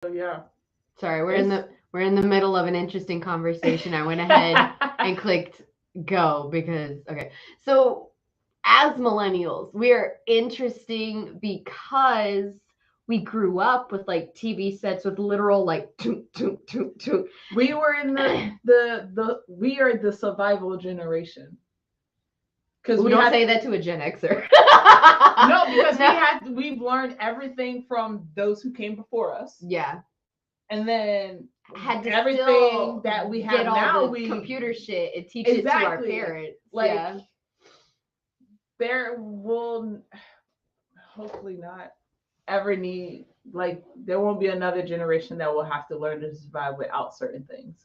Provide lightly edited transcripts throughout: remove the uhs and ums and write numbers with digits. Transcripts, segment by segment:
Yeah. Sorry, we're in the middle of an interesting conversation. I went ahead and clicked go because okay. So as millennials, we're interesting because we grew up with like TV sets with literal like toot, toot, toot, toot. We were in we are the survival generation. Because we don't say that to a Gen Xer. No, because we've learned everything from those who came before us. Yeah. And then had to everything that we have get all now, the computer shit and teach it to our parents. Like, yeah. There will hopefully not ever need, like, there won't be another generation that will have to learn to survive without certain things.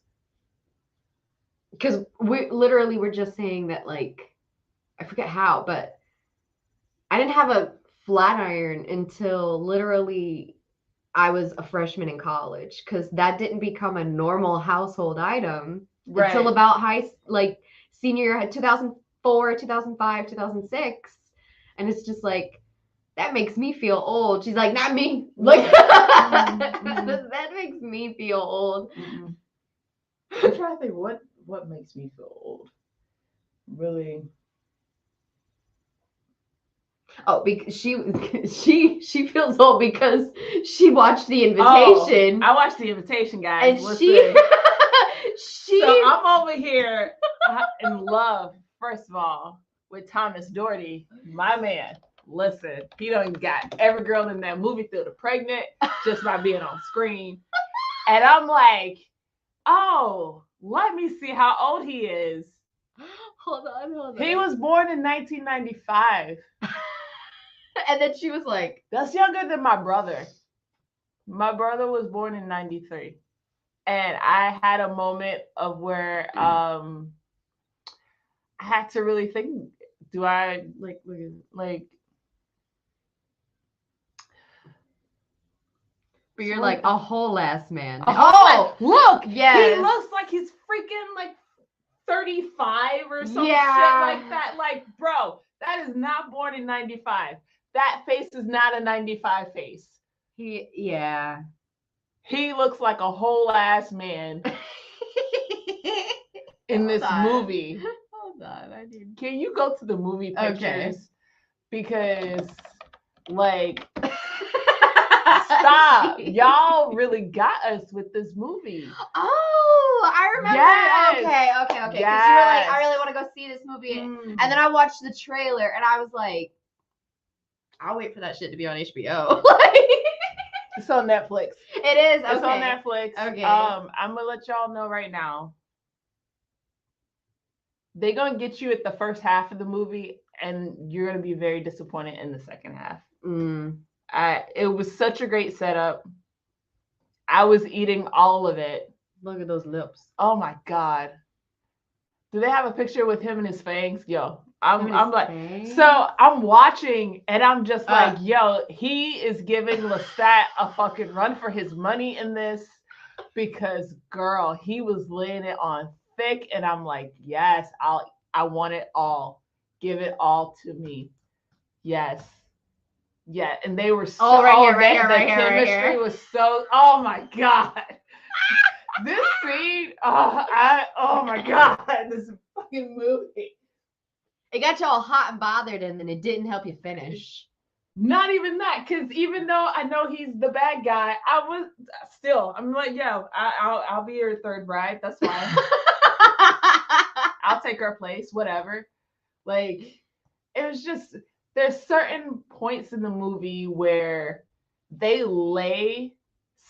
Because we literally were just saying that, like, I forget how, but I didn't have a flat iron until literally I was a freshman in college, because that didn't become a normal household item until about senior year, 2004, 2005, 2006. And it's just like, that makes me feel old. She's like, not me. Like, that makes me feel old. Mm-hmm. I'm trying to think what makes me feel old. Really. Oh, because she feels old because she watched The Invitation. I watched The Invitation, guys. And she So I'm over here in love, first of all, with Thomas Doherty, my man. Listen, he done got every girl in that movie theater pregnant just by being on screen. And I'm like, oh, let me see how old he is. Hold on. He was born in 1995. And then she was like, that's younger than my brother. My brother was born in 93. And I had a moment of where I had to really think, do I like but you're like a whole ass man. Look, yes. He looks like he's freaking like 35 or some shit like that. Like, bro, that is not born in 95. That face is not a 95 face. He looks like a whole ass man in this movie. Hold on, I need. Can you go to the movie pictures? Okay. Because, like, stop. Y'all really got us with this movie. Oh, I remember. Yes. Okay. Because you were like, I really want to go see this movie. And then I watched the trailer and I was like, I'll wait for that shit to be on HBO. It's on Netflix. It is. Okay. It's on Netflix. Okay. I'm gonna let y'all know right now. They're gonna get you at the first half of the movie, and you're gonna be very disappointed in the second half. It was such a great setup. I was eating all of it. Look at those lips. Oh my god. Do they have a picture with him and his fangs? Yo. I'm like, fangs? So I'm watching and I'm just like, yo, he is giving Lestat a fucking run for his money in this, because girl, he was laying it on thick, and I'm like, yes, I want it all. Give it all to me. Yes. Yeah, and they were so the chemistry was so, oh my god. This scene, oh my god, this fucking movie. It got you all hot and bothered, and then it didn't help you finish. Not even that, because even though I know he's the bad guy, I'm like, yo, I'll be your third bride. That's fine. I'll take her place, whatever. Like, it was just, there's certain points in the movie where they lay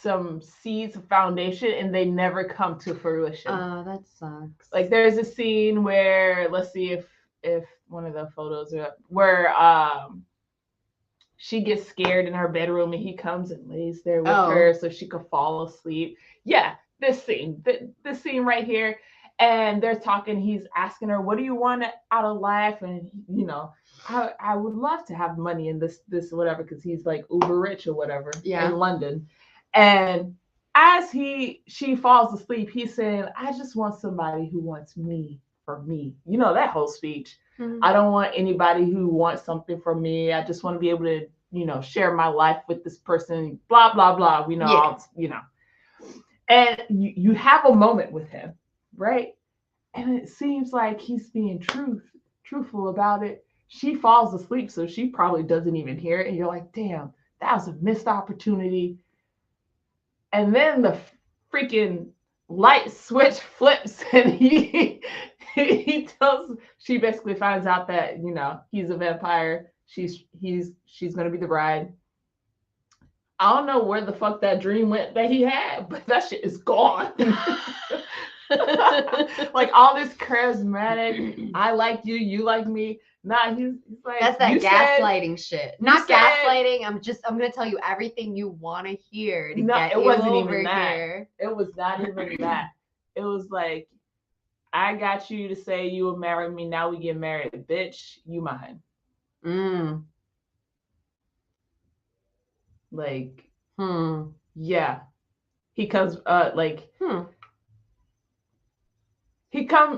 some seeds of foundation and they never come to fruition. That sucks. Like, there's a scene where, let's see if one of the photos are up, where she gets scared in her bedroom and he comes and lays there with her so she could fall asleep. Yeah, this scene right here. And they're talking, he's asking her, what do you want out of life? And, you know, I would love to have money in this whatever, because he's like uber rich or whatever in London. And as she falls asleep, he's saying, I just want somebody who wants me for me. You know, that whole speech. I don't want anybody who wants something from me. I just want to be able to, share my life with this person, blah, blah, blah. And you have a moment with him, right? And it seems like he's being truthful about it. She falls asleep, so she probably doesn't even hear it. And you're like, damn, that was a missed opportunity. And then the freaking light switch flips, and he basically finds out that he's a vampire. She's gonna be the bride. I don't know where the fuck that dream went that he had, but that shit is gone. Like all this charismatic, I like you, you like me. Nah, he's like, that's that gaslighting shit. Not gaslighting. I'm gonna tell you everything you want to hear to get it wasn't over even that. here. It was not even that. It was like, I got you to say you would marry me. Now we get married, bitch. You mine. Like, yeah. He comes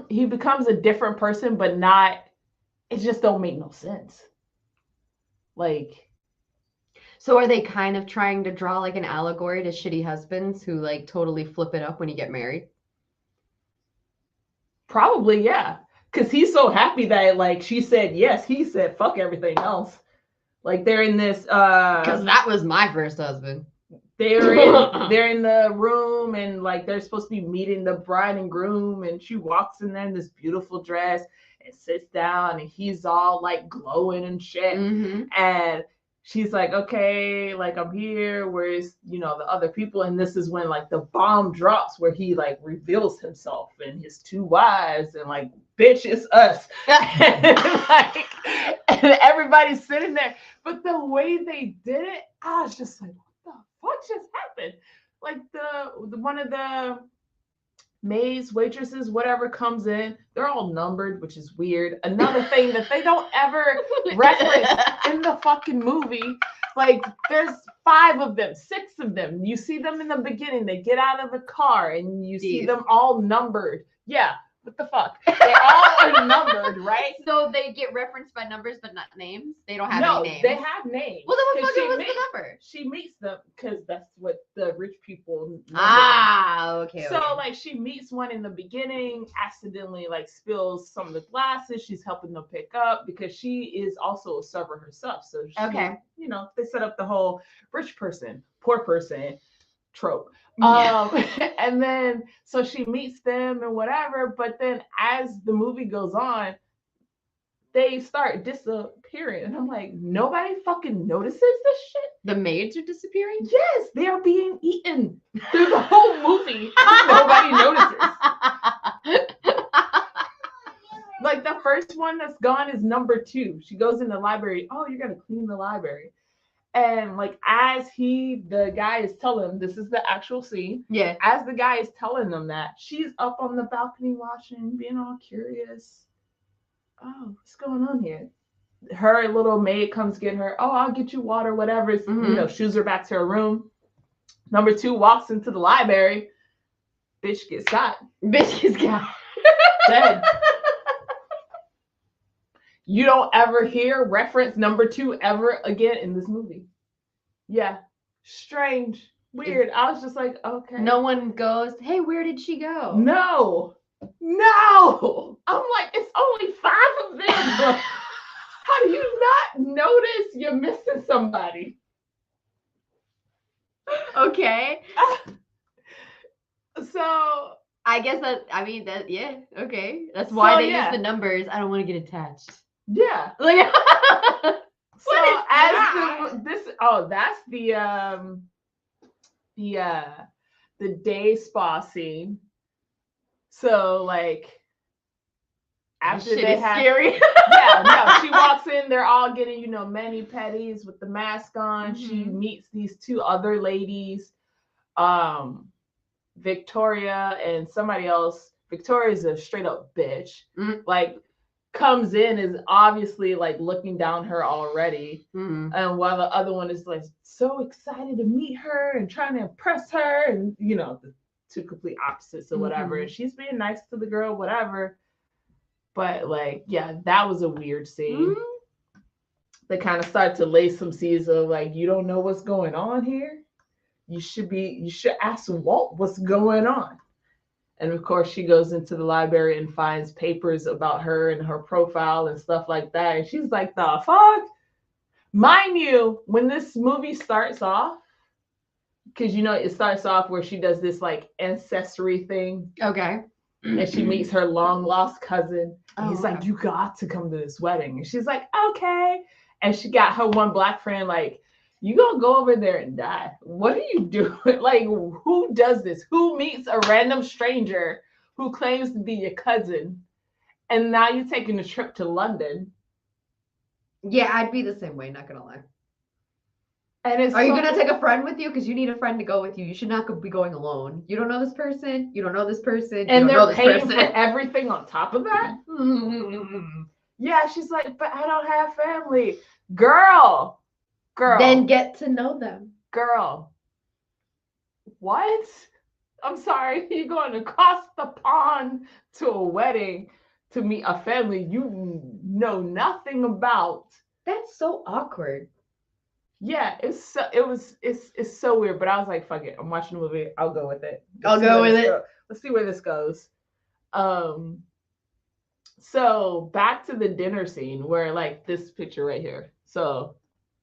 he becomes a different person, but not, it just don't make no sense. Like, so are they kind of trying to draw like an allegory to shitty husbands who like totally flip it up when you get married? Probably, yeah. Because he's so happy that like she said yes, he said fuck everything else. Like they're in this because that was my first husband. They're in the room, and like they're supposed to be meeting the bride and groom, and she walks in there in this beautiful dress and sits down, and he's all like glowing and shit. And she's like, okay, like I'm here, where's the other people? And this is when like the bomb drops, where he like reveals himself and his two wives, and like, bitch, it's us. and everybody's sitting there. But the way they did it, I was just like, what just happened? Like the one of the maids, waitresses, whatever comes in, they're all numbered, which is weird. Another thing that they don't ever reference in the fucking movie. Like there's 5 of them, 6 of them. You see them in the beginning. They get out of the car and you see them all numbered. Yeah. What the fuck? They all are numbered, right? So they get referenced by numbers, but not names. They don't have any names. They have names. Well, then what fucking was the number? She meets them because that's what the rich people. Okay. So like she meets one in the beginning, accidentally like spills some of the glasses. She's helping them pick up because she is also a server herself. So she, they set up the whole rich person, poor person trope. And then so she meets them and whatever, but then as the movie goes on, they start disappearing, and I'm like, nobody fucking notices this shit. The maids are disappearing? Yes, they are being eaten through the whole movie. Nobody notices. Like the first one that's gone is number 2. She goes in the library. Oh, you gotta clean the library. And like as the guy is telling them, this is the actual scene. Yeah. As the guy is telling them that, she's up on the balcony watching, being all curious. Oh, what's going on here? Her little maid comes get her. Oh, I'll get you water, whatever. Shoes her back to her room. Number 2 walks into the library. Bitch gets shot. Dead. You don't ever hear reference number 2 ever again in this movie. Yeah. Strange. Weird. I was just like, okay. No one goes, hey, where did she go? No. I'm like, it's only 5 of them. How do you not notice you're missing somebody? Okay. So I guess okay. That's why they use the numbers. I don't want to get attached. Yeah. Like so as that's the day spa scene. So like after they have scary. She walks in, they're all getting, mani-pedis with the mask on. She meets these 2 other ladies, Victoria and somebody else. Victoria's a straight up bitch. Like comes in is obviously like looking down her already. And while the other one is like so excited to meet her and trying to impress her, and the 2 complete opposites or whatever. And she's being nice to the girl, whatever. But like, yeah, that was a weird scene. they kind of start to lay some seeds of like, you don't know what's going on here. You should ask Walt what's going on. And of course, she goes into the library and finds papers about her and her profile and stuff like that. And she's like, the fuck? Mind you, when this movie starts off, because it starts off where she does this like ancestry thing. Okay. And she meets her long lost cousin. And he's like, you got to come to this wedding. And she's like, okay. And she got her one black friend like, you gonna go over there and die. What are you doing? Like, who does this? Who meets a random stranger who claims to be your cousin? And now you're taking a trip to London. Yeah, I'd be the same way, not gonna lie. And are you gonna take a friend with you? Because you need a friend to go with you. You should not be going alone. You don't know this person. You don't know this person. And they're paying for everything on top of that? Yeah, she's like, but I don't have family. Girl. Then get to know them. Girl. What? I'm sorry. You're going across the pond to a wedding to meet a family you know nothing about. That's so awkward. Yeah, it's so weird. But I was like, fuck it. I'm watching the movie. I'll go with it. Let's see where this goes. So back to the dinner scene where like this picture right here. So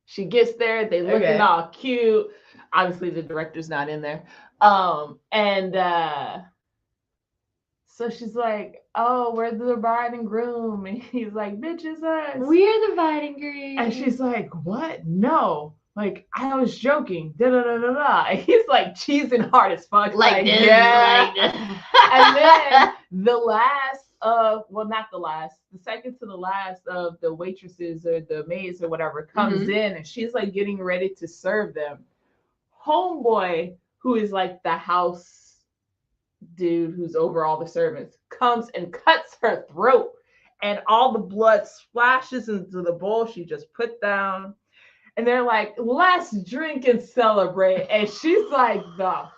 she gets there, they looking all cute. Obviously, the director's not in there. So she's like, oh, we're the bride and groom. And he's like, bitch, it's us. We're the bride and groom. And she's like, what? No. Like, I was joking. Da-da-da-da-da. And he's like cheesing hard as fuck. Like this, yeah. like this. And then the second to the last of the waitresses or the maids or whatever comes in, and she's like getting ready to serve them. Homeboy, who is like the house dude who's over all the servants, comes and cuts her throat, and all the blood splashes into the bowl she just put down. And they're like, let's drink and celebrate. And she's like, the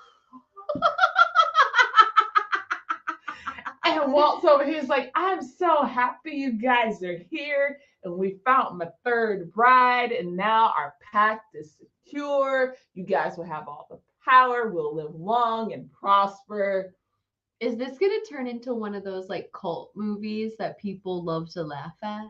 And Walt's over here is like, I'm so happy you guys are here. And we found my third bride. And now our pact is secure. You guys will have all the power. We'll live long and prosper. Is this going to turn into one of those like cult movies that people love to laugh at?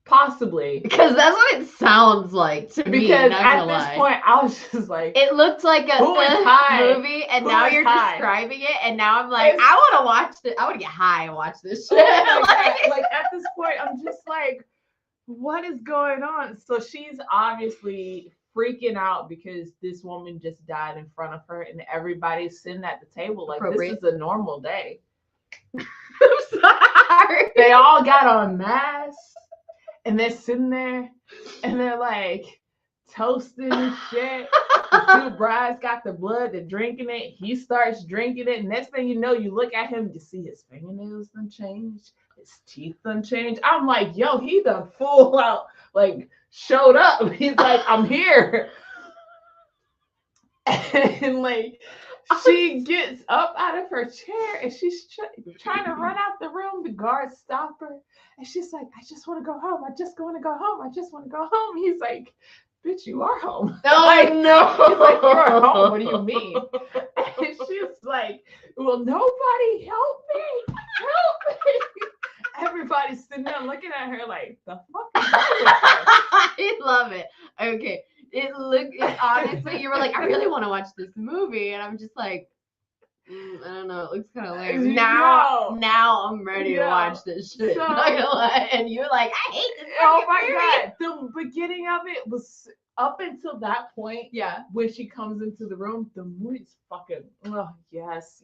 Possibly. Because that's what it sounds like to me. Because at this point, I was just like... It looked like a movie, and now you're describing it, and now I'm like, I want to watch this. I want to get high and watch this shit. Like, at this point, I'm just like, what is going on? So she's obviously freaking out because this woman just died in front of her, and everybody's sitting at the table like, this is a normal day. I'm sorry. They all got on masks. And they're sitting there and they're like toasting and shit. The two brides got the blood, they're drinking it. He starts drinking it. And next thing you know, you look at him, you see his fingernails done changed, his teeth done changed. I'm like, yo, he done full out, like, showed up. He's like, I'm here. And like, she gets up out of her chair and she's trying to run out the room. The guards stop her. And she's like, I just want to go home. I just want to go home. I just want to go home. He's like, bitch, you are home. Oh, like, no. He's like, you're home. What do you mean? And she's like, well, nobody help me. Help me. Everybody's sitting there looking at her like, the fuck is wrong with her? I love it. Okay. Honestly, you were like, I really want to watch this movie. And I'm just like, I don't know. It looks kind of lame. Now I'm ready to watch this shit. So, not gonna lie. And you're like, I hate this. Oh my God. The beginning of it was up until that point. Yeah. When she comes into the room, the movie's fucking, oh, yes.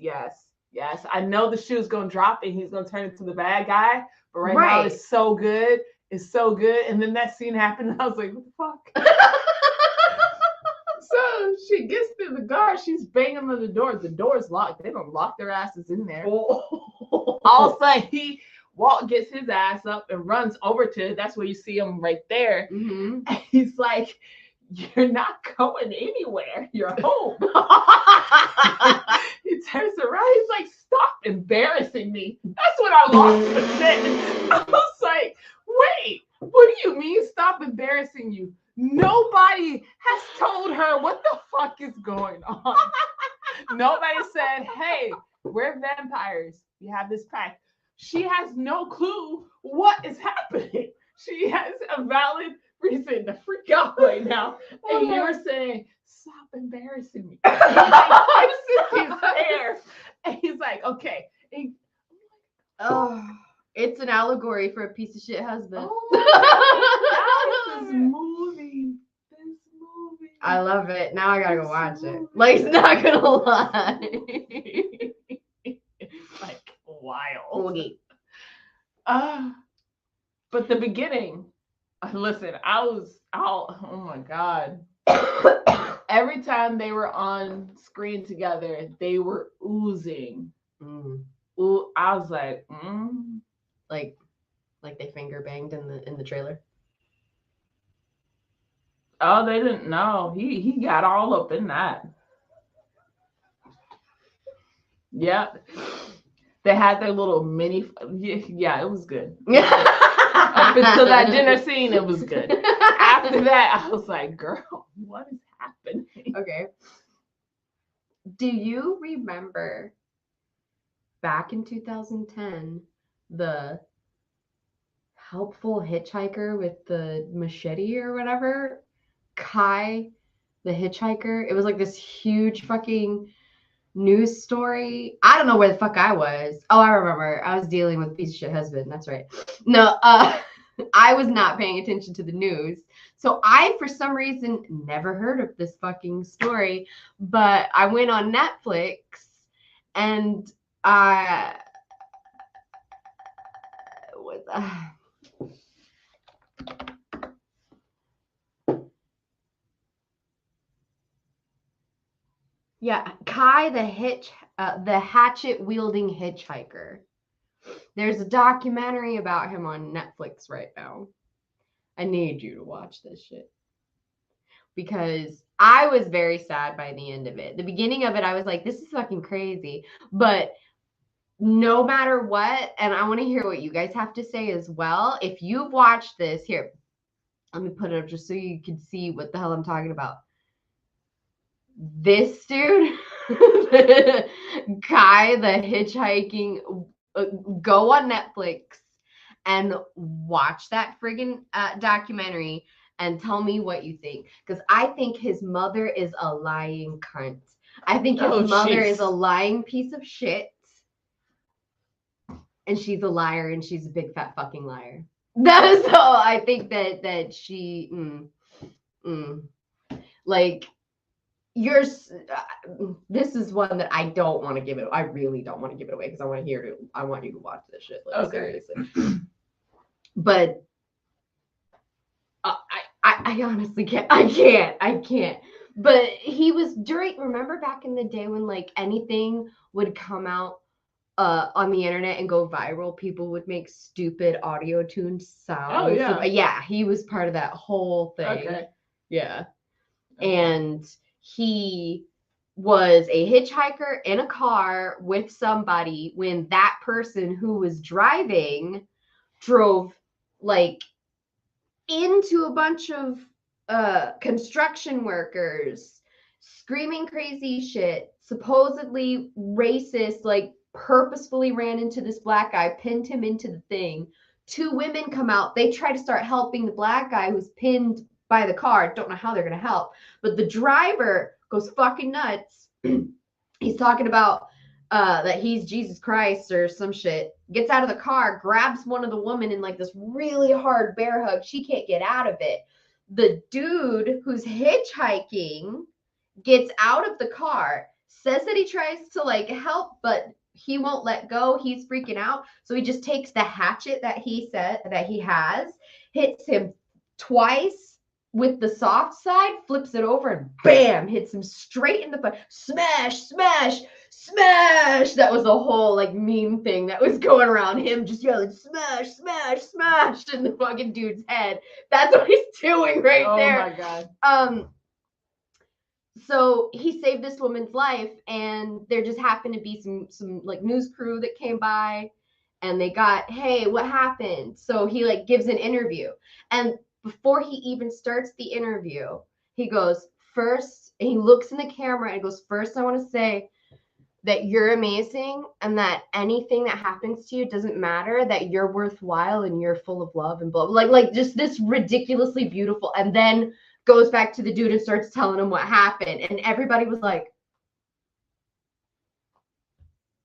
I know the shoe's going to drop and he's going to turn into the bad guy. But right now it's so good. It's so good. And then that scene happened. And I was like, what the fuck? So she gets to the guard. She's banging on the door. The door's locked. They don't lock their asses in there. Oh. All of a sudden, Walt gets his ass up and runs over to it. That's where you see him right there. Mm-hmm. And he's like, you're not going anywhere. You're home. He turns around. He's like, stop embarrassing me. That's when I lost the shit. I was like, wait, what do you mean Nobody said, hey, we're vampires. We have this pact. She has no clue what is happening. She has a valid reason to freak out right now. And you're saying, stop embarrassing me. He kisses his hair. And he's like, okay. Oh, it's an allegory for a piece of shit husband. Oh, this movie. I love it. Now I gotta go watch it. Like, it's not gonna lie. Like, wild. Okay. But the beginning, listen, oh my God. Every time they were on screen together, they were oozing. Ooh, I was like, like they finger banged in the trailer. Oh, they didn't know. He got all up in that. Yeah. They had their little mini. Yeah, it was good. Up until that dinner scene, it was good. After that, I was like, girl, what is happening? Okay. Do you remember back in 2010, the helpful hitchhiker with the machete or whatever? Kai, the hitchhiker. It was like this huge fucking news story. I don't know where the fuck I was. Oh, I remember. I was dealing with a piece of shit husband. That's right. No, I was not paying attention to the news. So I, for some reason, never heard of this fucking story. But I went on Netflix and I was yeah, Kai the hatchet wielding hitchhiker. There's a documentary about him on Netflix right now. I need you to watch this shit because I was very sad by the end of it. The beginning of it, I was like, this is fucking crazy. But no matter what, and I want to hear what you guys have to say as well. If you've watched this, here, let me put it up just so you can see what the hell I'm talking about. This dude, Kai the hitchhiking, go on Netflix and watch that friggin' documentary and tell me what you think. Because I think his mother is a lying cunt. I think his mother is a lying piece of shit. And she's a liar and she's a big fat fucking liar. So I think that she, like, yours, this is one that I don't want to give it. I really don't want to give it away because I want you to watch this shit. Like, okay. Seriously. But I honestly can't. I can't. But he was remember back in the day when like anything would come out on the internet and go viral, people would make stupid audio tuned sounds. Oh yeah. Yeah, he was part of that whole thing. Okay. Yeah. Okay. And he was a hitchhiker in a car with somebody when that person who was driving drove like into a bunch of construction workers screaming crazy shit, supposedly racist, like purposefully ran into this black guy, pinned him into the thing. 2 women come out. They try to start helping the black guy who's pinned by the car. Don't know how they're going to help. But the driver goes fucking nuts. He's talking about that he's Jesus Christ or some shit. Gets out of the car, grabs one of the women in like this really hard bear hug. She can't get out of it. The dude who's hitchhiking gets out of the car, says that he tries to like help, but he won't let go. He's freaking out. So he just takes the hatchet that he said that he has, hits him twice with the soft side, flips it over and bam, hits him straight in the face. Smash, smash, smash. That was a whole like meme thing that was going around, him just yelling smash, smash, smash in the fucking dude's head. That's what he's doing there. Oh my God. So he saved this woman's life, and there just happened to be some like news crew that came by, and they got, hey, what happened? So he like gives an interview, and before he even starts the interview, he goes, first, and he looks in the camera and goes, first, I want to say that you're amazing and that anything that happens to you doesn't matter, that you're worthwhile and you're full of love and blah, like just this ridiculously beautiful, and then goes back to the dude and starts telling him what happened. And everybody was like,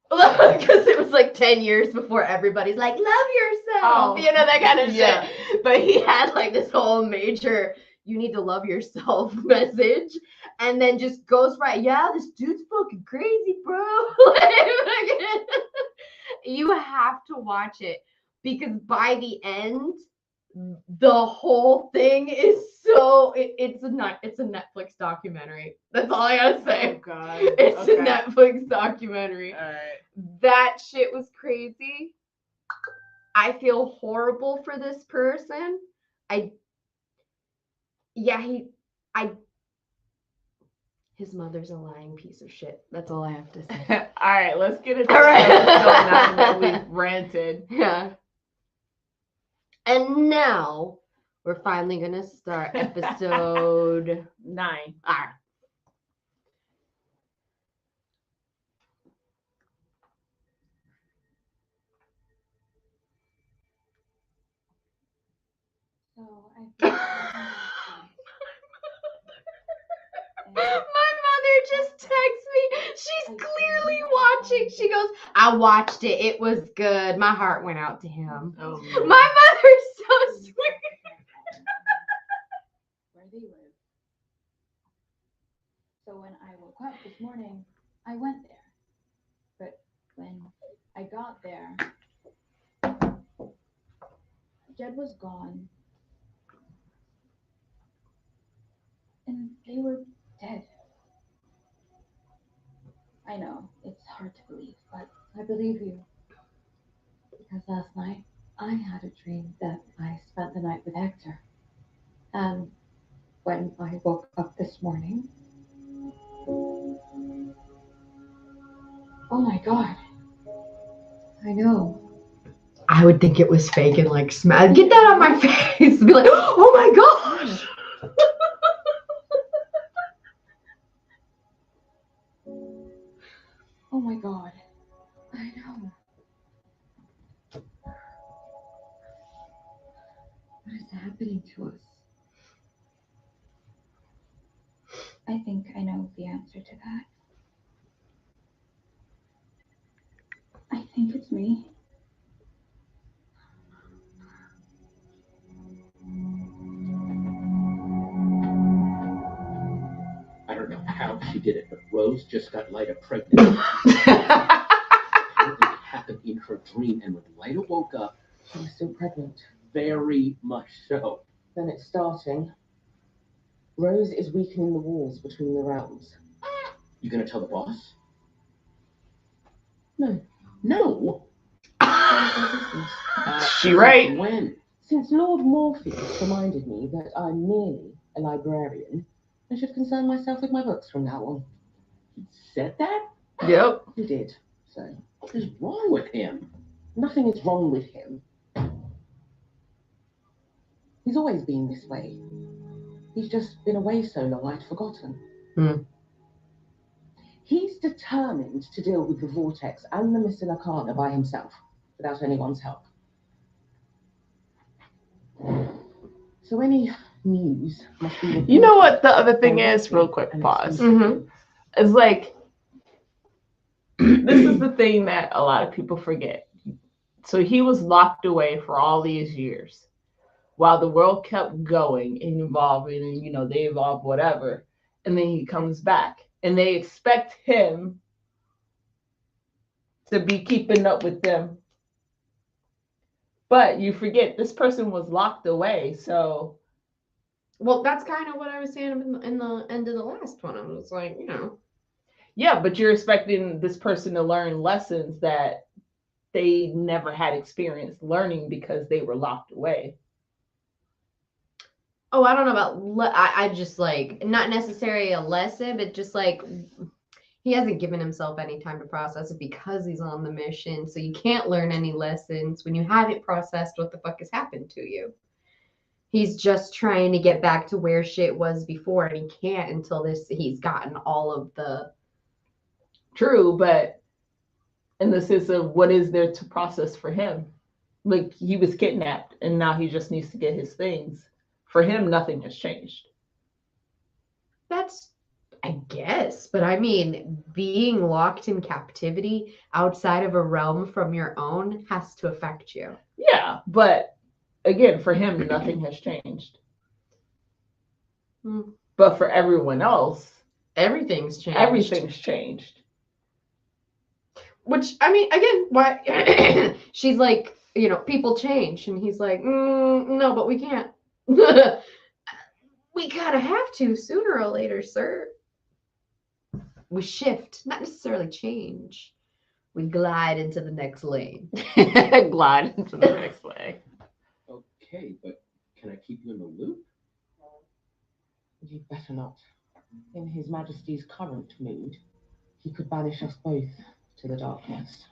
because it was like 10 years before everybody's like, love yourself, you know, that kind of shit. But he had like this whole major, you need to love yourself message. And then just goes right, yeah, this dude's fucking crazy, bro. You have to watch it, because by the end, the whole thing is so it's a Netflix documentary. That's all I gotta say. Oh God. It's a Netflix documentary. All right. That shit was crazy. I feel horrible for this person. His mother's a lying piece of shit. That's all I have to say. All right, let's get into episode 9 that we've ranted. Yeah. And now we're finally gonna start episode 9. All right. My mother just texts me. She's clearly watching. She goes, I watched it. It was good. My heart went out to him. Oh, my mother's so sweet. Where they live. So when I woke up this morning, I went there. But when I got there, Jed was gone. And they were dead. I know, it's hard to believe, but I believe you. Because last night, I had a dream that I spent the night with Hector. And when I woke up this morning, oh my God. I know. I would think it was fake and like smash. Get that on my face. Be like, oh my gosh. Oh my God. I know. What is happening to us? I think I know the answer to that. I think it's me. I don't know how she did it, but Rose just got Lyda pregnant. Apparently it happened in her dream, and when Lyda woke up, She was still pregnant. very much so. Then it's starting. Rose is weakening the walls between the realms. You gonna tell the boss? No. No. She right. When? Since Lord Morpheus reminded me that I'm merely a librarian, I should concern myself with my books from now on. He said that? Yep. He did. So, What is wrong with him? nothing is wrong with him. He's always been this way. He's just been away so long I'd forgotten. He's determined to deal with the Vortex and the Missing Arcana by himself, without anyone's help. So any news must be... You know what the other thing is? Real quick, pause. Mm-hmm. It's like, this is the thing that a lot of people forget. So he was locked away for all these years while the world kept going and evolving, and, you know, they evolve whatever. And then he comes back and they expect him to be keeping up with them. But you forget this person was locked away. So, Well, that's kind of what I was saying in the end of the last one. I was like, you know. yeah, but you're expecting this person to learn lessons that they never had experience learning because they were locked away. Oh, I don't know about, I just like, not necessarily a lesson, but just like, he hasn't given himself any time to process it because he's on the mission. So you can't learn any lessons when you haven't processed what the fuck has happened to you. He's just trying to get back to where shit was before, and he can't until he's gotten all of the true, but in the sense of what is there to process for him? Like, he was kidnapped and now he just needs to get his things. For him, nothing has changed. That's, I guess, but I mean, being locked in captivity outside of a realm from your own has to affect you. Yeah, but again, for him, nothing has changed. But for everyone else, everything's changed. Everything's changed. Which, I mean, again, why she's like, you know, people change, and he's like, no, but we can't. We kind of have to sooner or later, sir. We shift, not necessarily change. We glide into the next lane. Glide into the next lane. Okay, but can I keep you in the loop? You'd better not. In His Majesty's current mood, he could banish us both to the darkness,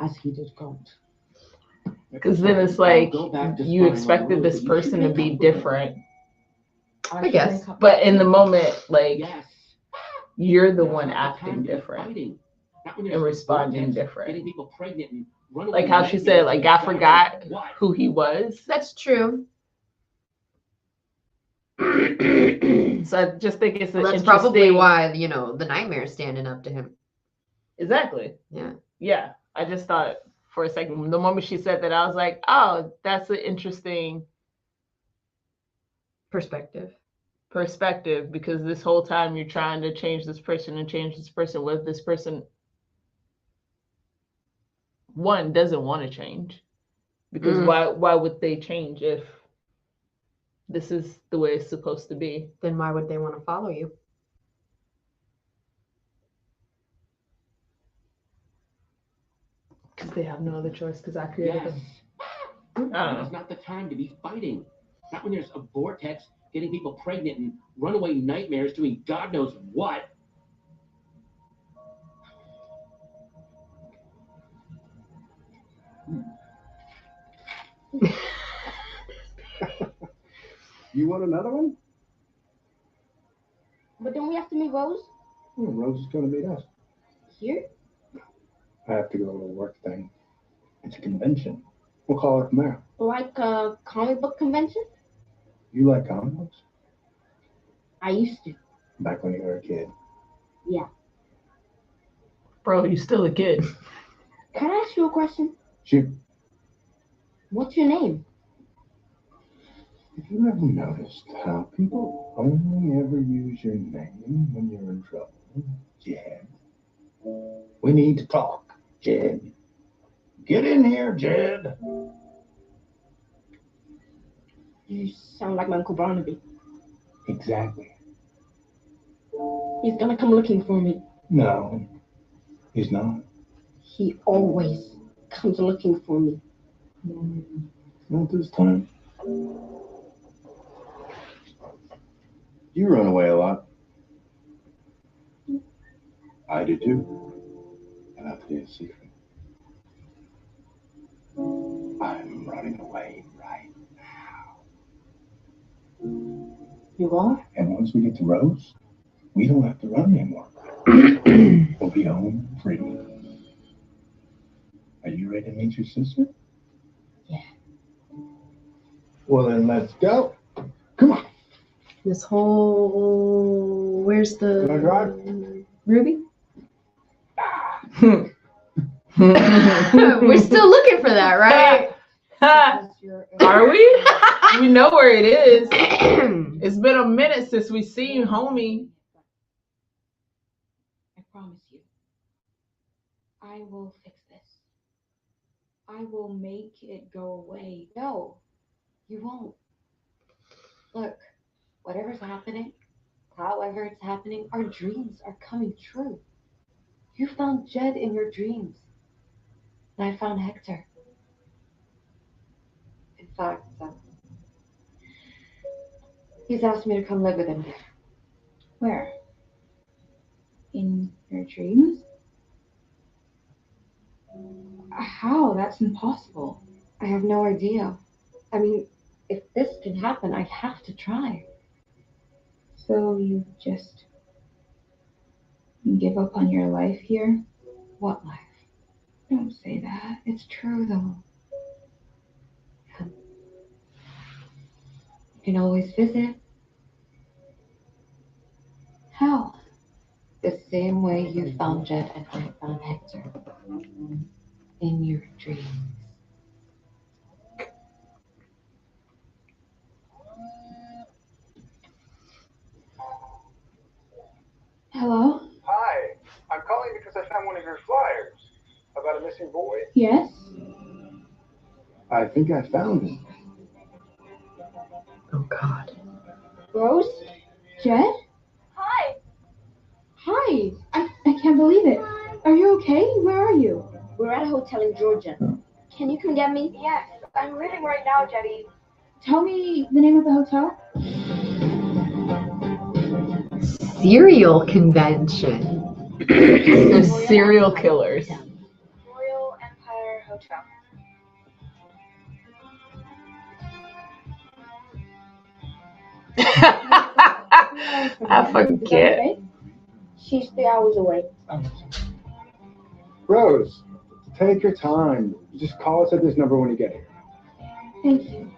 as he did God. Because then it's like you expected this person to be different. I guess. But in the moment, like, you're the one acting different and responding different. Like how she said, like, I forgot who he was. That's true. So I just think it's that's probably why, you know, the nightmare's standing up to him. Exactly. Yeah. Yeah. I just thought for a second, the moment she said that, I was like, oh, that's an interesting perspective, because this whole time you're trying to change this person and change this person. What if this person, one, doesn't want to change? Because why would they change if this is the way it's supposed to be? Then why would they want to follow you? Because they have no other choice, because I created them. I don't know. It's not the time to be fighting. Not when there's a vortex getting people pregnant and runaway nightmares doing God knows what. You want another one? But don't we have to meet Rose? Well, Rose is going to meet us. Here? I have to go to a work thing. It's a convention. We'll call it from there. Like a comic book convention? You like comic books? I used to. Back when you were a kid. Yeah. Bro, you're still a kid. Can I ask you a question? Shoot. What's your name? Have you ever noticed how people only ever use your name when you're in trouble? Jed. We need to talk, Jed. Get in here, Jed. You sound like my Uncle Barnaby. Exactly. He's gonna come looking for me. No, he's not. He always comes looking for me. Not this time. You run away a lot. I do too. And I'll tell you a secret. I'm running away right now. You are? And once we get to Rose, we don't have to run anymore. We'll be home free. Are you ready to meet your sister? Yeah. Well, then let's go. Come on. This whole... Where's the... Wanna drive? Ruby? We're still looking for that, right? Are we? We know where it is. It's been a minute since we seen homie. I promise you, I will fix this. I will make it go away. No, you won't. Look, whatever's happening, however it's happening, our dreams are coming true. You found Jed in your dreams, and I found Hector. In fact, he's asked me to come live with him there. Where? In your dreams? How? That's impossible. I have no idea. I mean, if this can happen, I have to try. So you just You give up on your life here? What life? Don't say that. It's true, though. You can always visit. How? The same way you found Jed and I found Hector. In your dreams. Hello? Hi, I'm calling because I found one of your flyers about a missing boy. Yes? I think I found him. Oh God. Rose? Jed? Hi. Hi. I can't believe it. Are you okay? Where are you? We're at a hotel in Georgia. Can you come get me? Yes, I'm leaving right now, Jetty. Tell me the name of the hotel. Serial convention. They're serial killers. Royal Empire Hotel. I forget. Okay? She's 3 hours away. Rose, take your time. Just call us at this number when you get here. Thank you.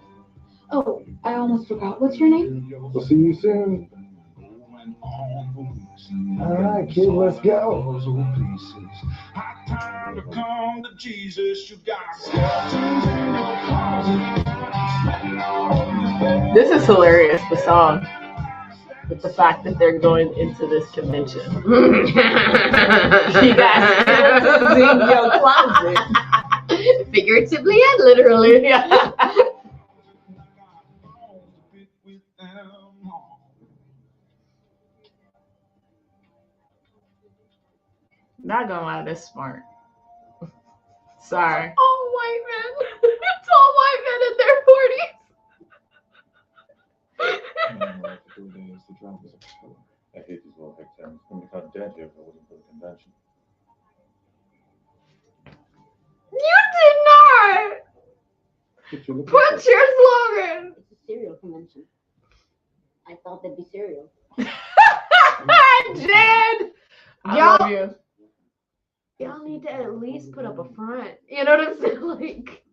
Oh, I almost forgot. What's your name? We'll see you soon. All right, kid, let's go. This is hilarious, the song. With the fact that they're going into this convention. You got skeletons in your closet. Figuratively and literally. Yeah. Not gonna lie, that's smart. Sorry. All white men. It's all white men in their 40s. I hate these little hectares. I'm gonna cut dead here if it wasn't for the convention. You did not put your slogan. It's a cereal convention. I thought there'd be cereal. Jed! I love you. Y'all need to at least put up a front. You know what I'm saying? Like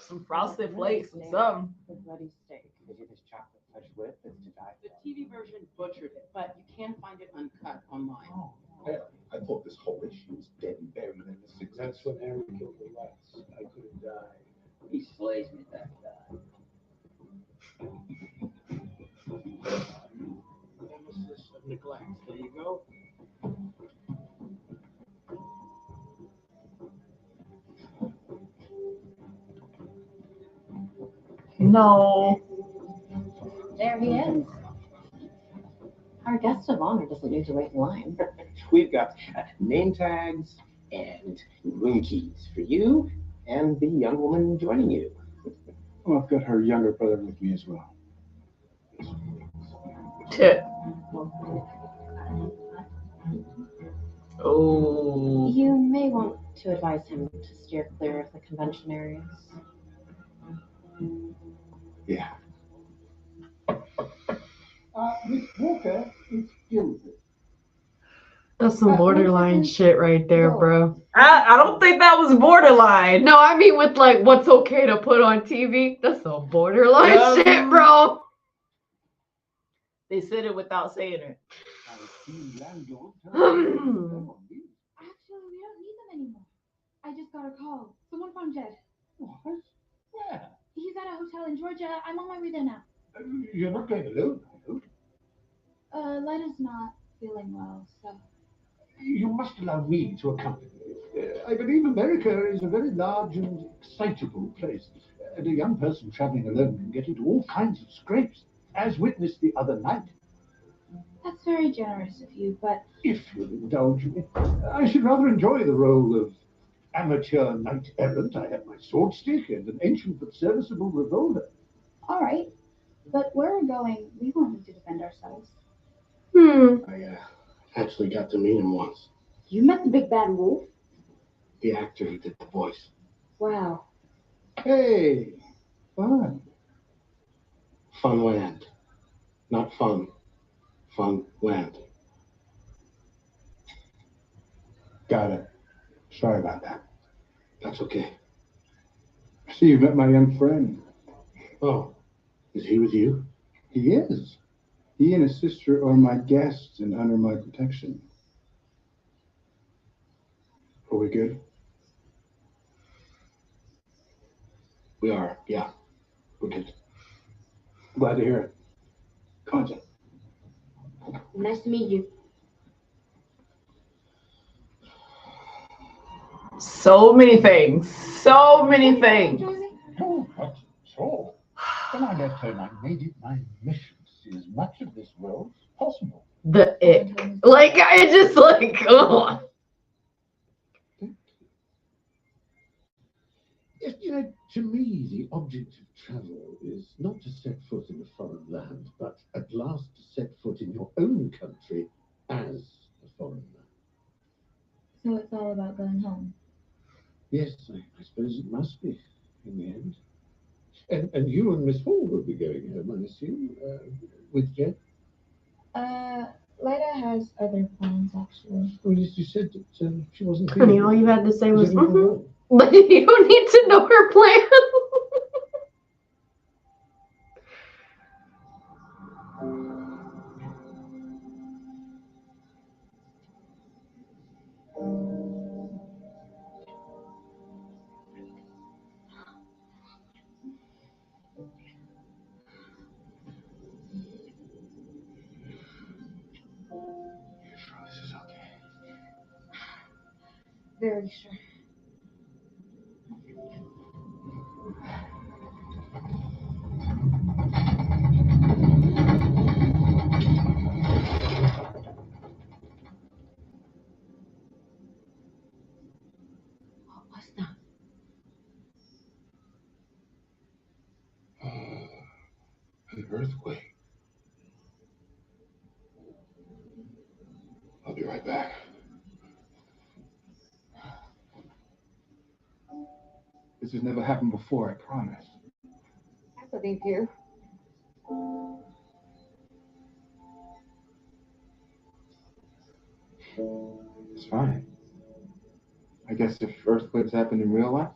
Some frosted flakes and something. Bloody steak. Is it this chocolate touch whip that's to die for? The TV version butchered it, but you can find it uncut online. Oh, hell, I thought this whole issue was dead and buried in the 60s. That's when Harry killed the lights. I could have died. He slays me, that guy. Nemesis of neglect. There you go. No. There he is. Our guest of honor doesn't need to wait in line. We've got name tags and room keys for you and the young woman joining you. Well, I've got her younger brother with me as well. Tip. Oh. You may want to advise him to steer clear of the convention areas. Yeah. Miss Walker, it's Gilbert. that's some borderline shit right there, bro. I don't think that was borderline. No, I mean with like what's okay to put on TV. That's some borderline shit, bro. They said it without saying it. Actually, we don't need them anymore. I just got a call. Someone found Jed. What? Where? He's at a hotel in Georgia. I'm on my way there now. You're not going alone, I hope. Lena's not feeling well, so. You must allow me to accompany you. I believe America is a very large and excitable place, and a young person traveling alone can get into all kinds of scrapes, as witnessed the other night. That's very generous of you, but If you'll indulge me, I should rather enjoy the role of amateur knight errant. I have my sword stick and an ancient but serviceable revolver. all right. But where we're going, we won't need to defend ourselves. I actually got to meet him once. You met the big bad wolf? The actor who did the voice. Wow. Hey, fun. Fun land. Not fun. Fun land. Got it. Sorry about that. That's okay. I see you met my young friend. Oh, is he with you? He is. He and his sister are my guests and under my protection. Are we good? We are, yeah. We're good. Glad to hear it. Come on, Jen. Nice to meet you. So many things. So many things. Oh, but so, when I left home, I made it my mission to see as much of this world as possible. The ick. Like, I just like, oh. Yes, you know, to me, the object of travel is not to set foot in a foreign land, but at last to set foot in your own country as a foreigner. So it's all about going home. Yes, I suppose it must be, in the end. And you and Miss Hall will be going home, I assume, with Jen? Lida has other plans, actually. Well, you said that she wasn't here. Honey, all you had to say was, everything all right? But you don't need to know her plan. You're sure this is okay? Very sure. What was that? An earthquake. I'll be right back. This has never happened before, I promise. I believe you. It's fine. I guess if earthquakes happen in real life,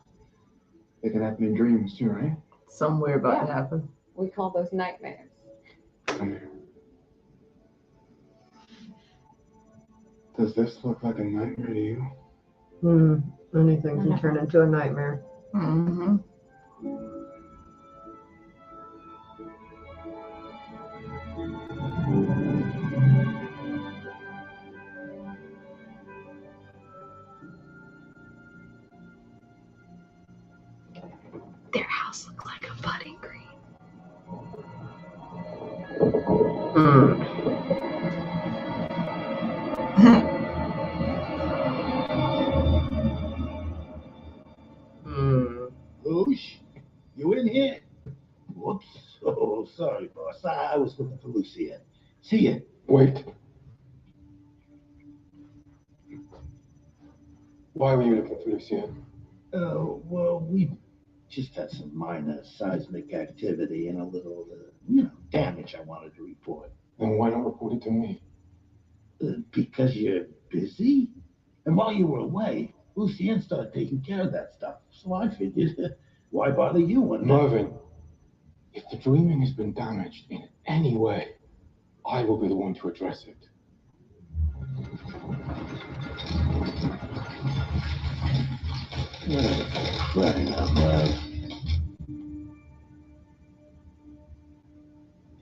they can happen in dreams too, right? Somewhere about to happen. We call those nightmares. Come here. Does this look like a nightmare to you? Anything can turn into a nightmare. Mm-hmm. Their house looked like a budding green. Oh, you in here? Whoops. Oh, sorry, boss. I was looking for Lucia. See ya. Wait. Why were you looking for Lucia? Oh, well, we just had some minor seismic activity and a little, damage I wanted to report. Then why not report it to me? Because you're busy? And while you were away, Lucien started taking care of that stuff. So I figured, why bother you when Mervyn, if the dreaming has been damaged in any way, I will be the one to address it. Right enough,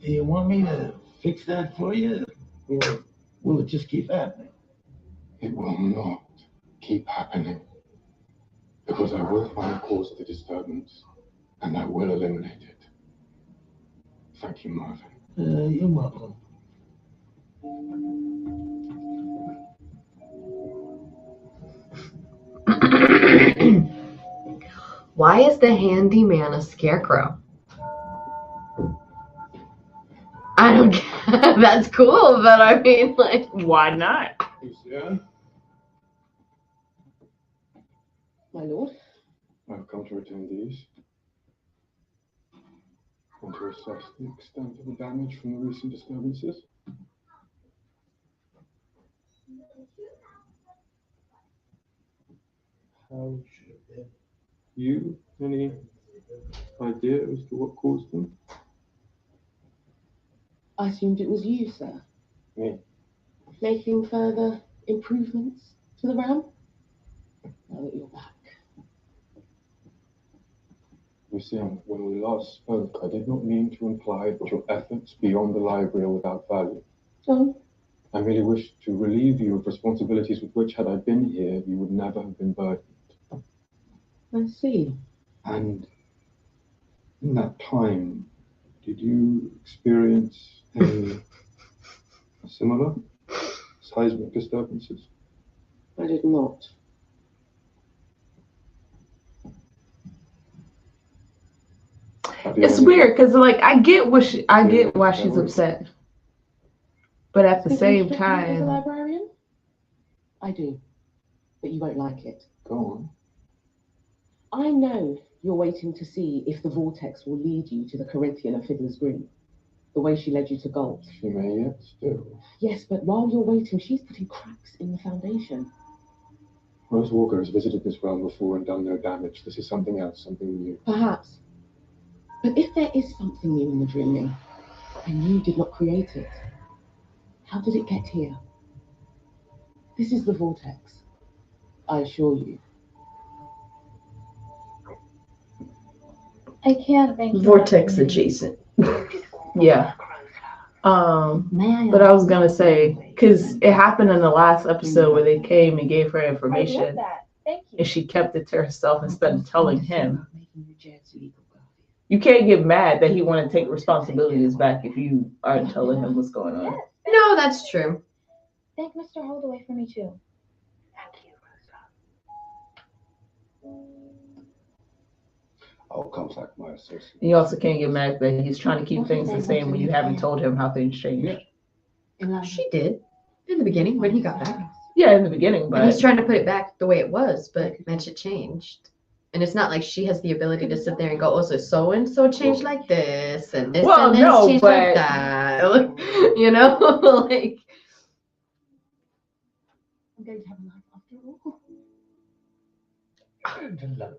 Do you want me to fix that for you? Or will it just keep happening? It will not keep happening. Because I will find the cause of the disturbance, and I will eliminate it. Thank you, Mervyn. You're welcome. Why is the handyman a scarecrow? I don't get that's cool, but I mean, like, Why not? Lucia, My lord? I've come to return these. And to assess the extent of the damage from the recent disturbances. How should have been. You, any idea as to what caused them? I assumed it was you, sir. Me. Making further improvements to the realm? Now that you're back. You see, when we last spoke, I did not mean to imply that your efforts beyond the library are without value. Oh, I merely wished to relieve you of responsibilities with which, had I been here, you would never have been burdened. I see. And in that time, did you experience any similar seismic disturbances? I did not. It's weird because, like, I get why she's upset, but at the same As a time, librarian? I do, but you won't like it. Go on. I know you're waiting to see if the vortex will lead you to the Corinthian of Fiddler's Green, the way she led you to gold. She may yet still. Yes, but while you're waiting, she's putting cracks in the foundation. Rose Walker has visited this realm before and done no damage. This is something else, something new. Perhaps. But if there is something new in the dreaming, and you did not create it, how did it get here? This is the vortex, I assure you. I can't thank you. vortex adjacent. Yeah. But I was gonna say, because it happened in the last episode where they came and gave her I love information, that. Thank you. and she kept it to herself instead of telling him. You can't get mad that he wanted to take responsibilities back if you aren't telling him what's going on. Yes. No, that's true. Thank Mr. Holdaway for me too. Thank you, Rosa. I'll contact my associate. You also can't get mad that he's trying to keep things the same when you haven't told him how things changed. She did in the beginning when he got back. Yeah, in the beginning, And he's but trying to put it back the way it was, but then shit changed. And it's not like she has the ability to sit there and go, oh, so and so changed like this, and this Well, and this no, changed but- like that. You know, like I'm going to have a life after all. Going to London.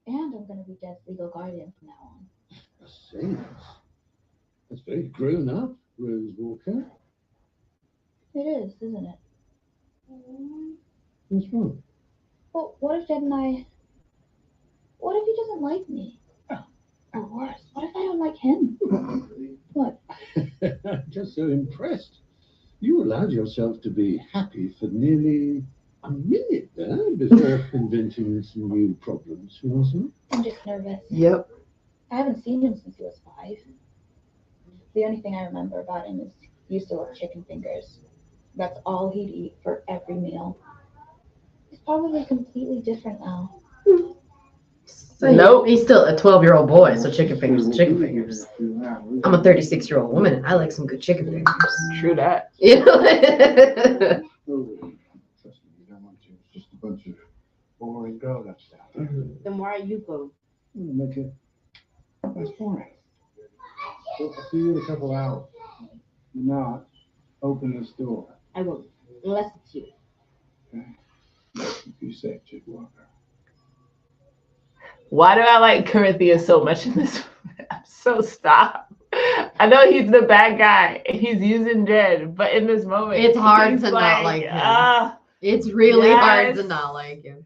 And I'm going to be Jed's legal guardian from now on. I see. That's very grown up, Rose Walker. It is, isn't it? What's wrong? Well, what if Jed and I... What if he doesn't like me? Or worse, what if I don't like him? What? I'm just so impressed. You allowed yourself to be happy for nearly a minute there before inventing some new problems for yourself. I'm just nervous. yep. I haven't seen him since he was 5. The only thing I remember about him is he used to love chicken fingers. That's all he'd eat for every meal. He's probably completely different now. So Nope. he's still a 12-year-old boy, so chicken fingers and chicken fingers. I'm a 36-year-old woman and I like some good chicken fingers. true that. You know? Trust me, you don't want to. It's just a bunch of boring grown-up stuff. Then why are you going? Make it less boring. I'll see you in a couple hours. Do not open this door. I won't, unless it's you. If you say Jed Walker. Why do I like Corinthians so much in this? So stop. I know he's the bad guy. He's using Jed, but in this moment, It's hard he's to not like him. It's really hard to Yes. not like him.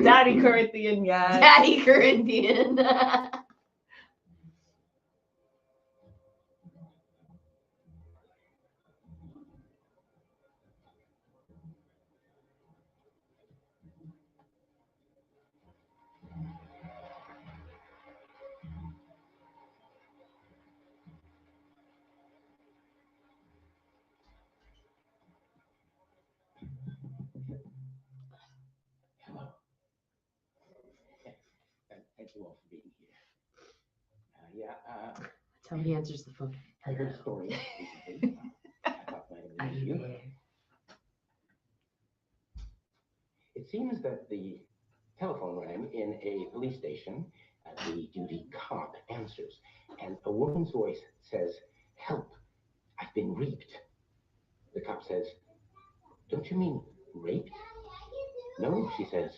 Daddy Corinthian guy. Daddy Corinthian. Hello. Thank you all for being here. That's how he answers the phone. I heard a story recently. I thought might amuse you. It seems that the telephone rang in a police station. The duty cop answers, and a woman's voice says, "Help, I've been raped." The cop says, "Don't you mean raped?" No, she says,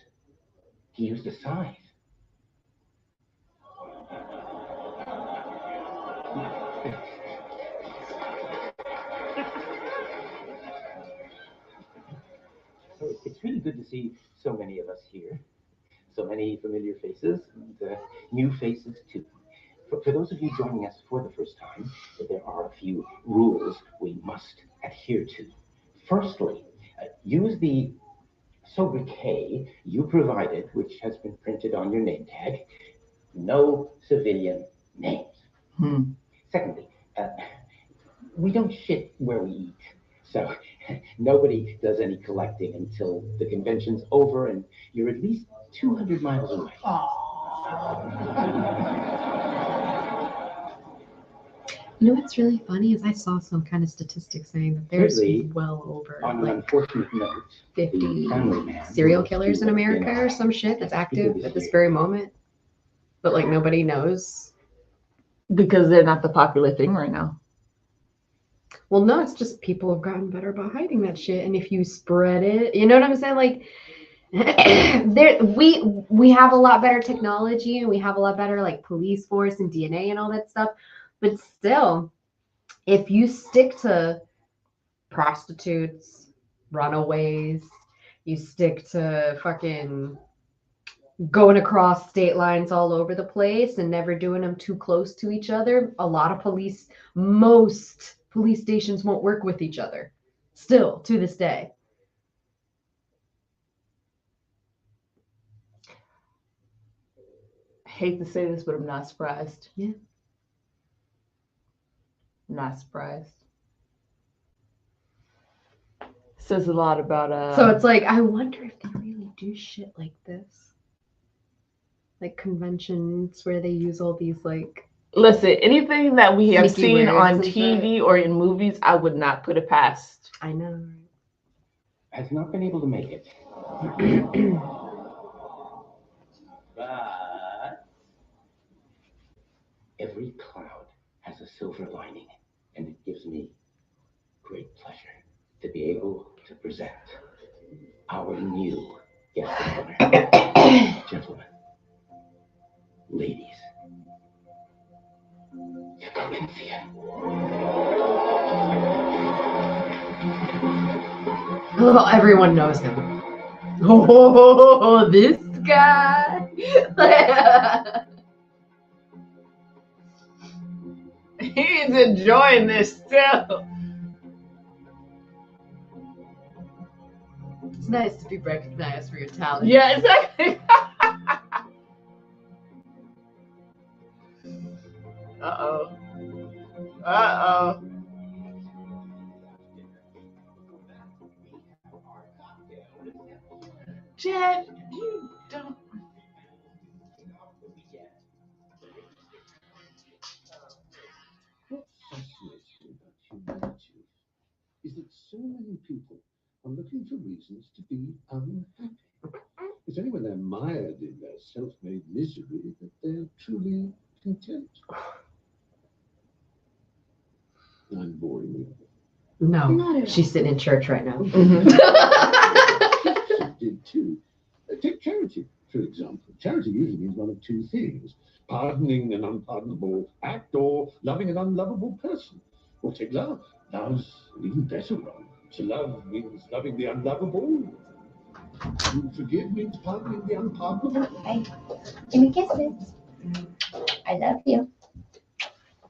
he used a scythe. So it's really good to see so many of us here. So many familiar faces and new faces too. For those of you joining us for the first time, there are a few rules we must adhere to. Firstly, use the sobriquet you provided, which has been printed on your name tag. No civilian names. Secondly, we don't shit where we eat. So nobody does any collecting until the convention's over and you're at least 200 miles away. You know what's really funny is I saw some kind of statistic saying that there's well over on like an unfortunate note, 50 serial killers in America or some shit that's active at this very moment, but like nobody knows because they're not the popular thing right now. Well, no, it's just people have gotten better about hiding that shit, and if you spread it, you know what I'm saying? Like, we have a lot better technology, and we have a lot better like police force and DNA and all that stuff. But still, if you stick to prostitutes, runaways, you stick to fucking going across state lines all over the place and never doing them too close to each other, most police stations won't work with each other. Still, to this day. I hate to say this, but I'm not surprised. Yeah. Not surprised. Says a lot about So it's like, I wonder if they really do shit like this. Like conventions where they use all these like... Listen, anything that we have seen on TV shit or in movies, I would not put it past. I know. Has not been able to make it. But every cloud has a silver lining, and it gives me great pleasure to be able to present our new guest of honor. Gentlemen, ladies, Oh, everyone knows him. Oh, this guy. He's enjoying this still. It's nice to be recognized for your talent. Yeah, exactly. Uh-oh. Uh-oh. Jeff, you don't... What fascinates me about humanity is that so many people are looking for reasons to be unhappy. It's only when they're mired in their self-made misery that they're truly content. I'm boring you. No, she's sitting in church right now. Did too. Take charity, for example. Charity usually means one of two things: pardoning an unpardonable act or loving an unlovable person. Or take love. Love's an even better one. To love means loving the unlovable. To forgive means pardoning the unpardonable. Hey, give me kisses. I love you.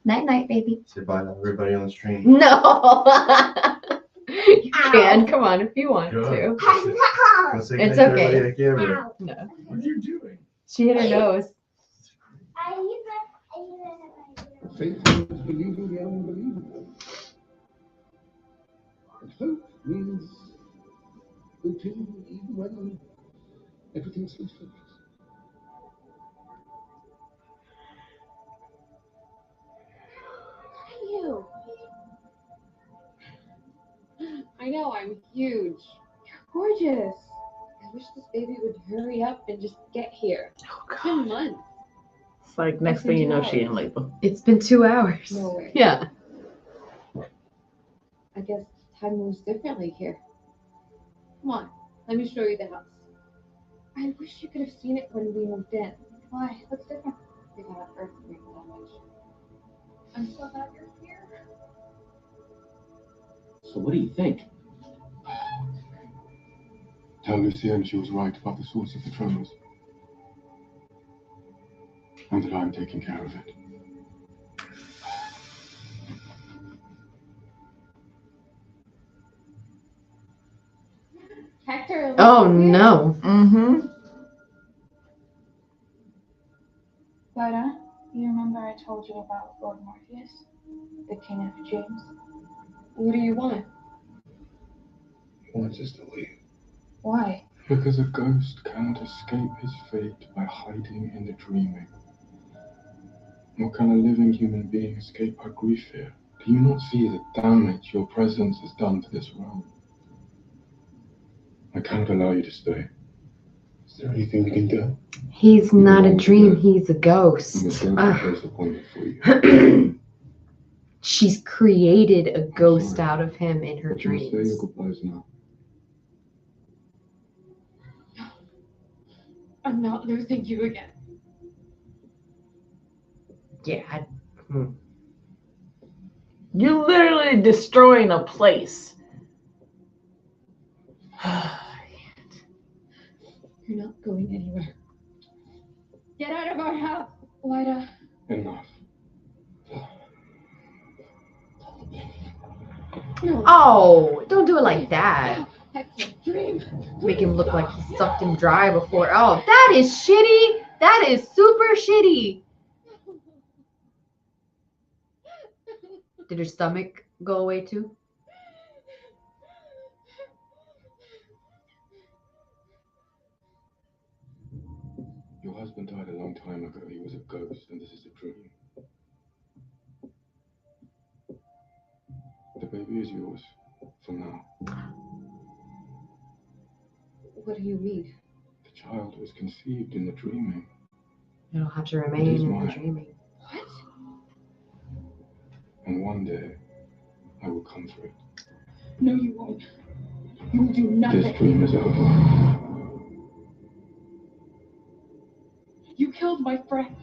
Night night, baby. Say bye to everybody on the stream. No. You can. Come on if you want to. It's okay. No. What are you doing? She hit her nose. Faith means believing the unbelievable. And hope means hoping even when everything seems hopeless. You. I know, I'm huge. You're gorgeous. I wish this baby would hurry up and just get here. Oh, It's been months. It's like next thing you know, she in labor. It's been 2 hours. No way. Yeah. I guess time moves differently here. Come on, let me show you the house. I wish you could have seen it when we moved in. Why? What's different? We got earthquake damage. I'm so glad you're here. So what do you think? Tell Lucienne she was right about the source of the tremors. And that I'm taking care of it. Hector. Oh no. Mm-hmm. Lyra, you remember I told you about Lord Morpheus, the king of dreams? What do you want? He wants us to leave. Why? Because a ghost cannot escape his fate by hiding in the dreaming. Nor can a living human being escape her grief here. Do you not see the damage your presence has done to this realm? I cannot allow you to stay. Is there anything we can do? He's not a dream, he's a ghost. She's created a ghost out of him in her dreams. Say your goodbyes now. I'm not losing you again. Yeah. You literally destroying a place. You're not going anywhere. Get out of our house, Lyra. Enough. No. Oh, don't do it like that. Hector, dream. Make him look like he sucked him dry before. Oh, that is shitty. That is super shitty. Did her stomach go away too? Your husband died a long time ago. He was a ghost, and this is a dream. The baby is yours for now. What do you mean? The child was conceived in the dreaming. It'll have to remain in the dreaming. What? And one day, I will come for it. No, you won't. You will do nothing. This dream is over. You killed my friend.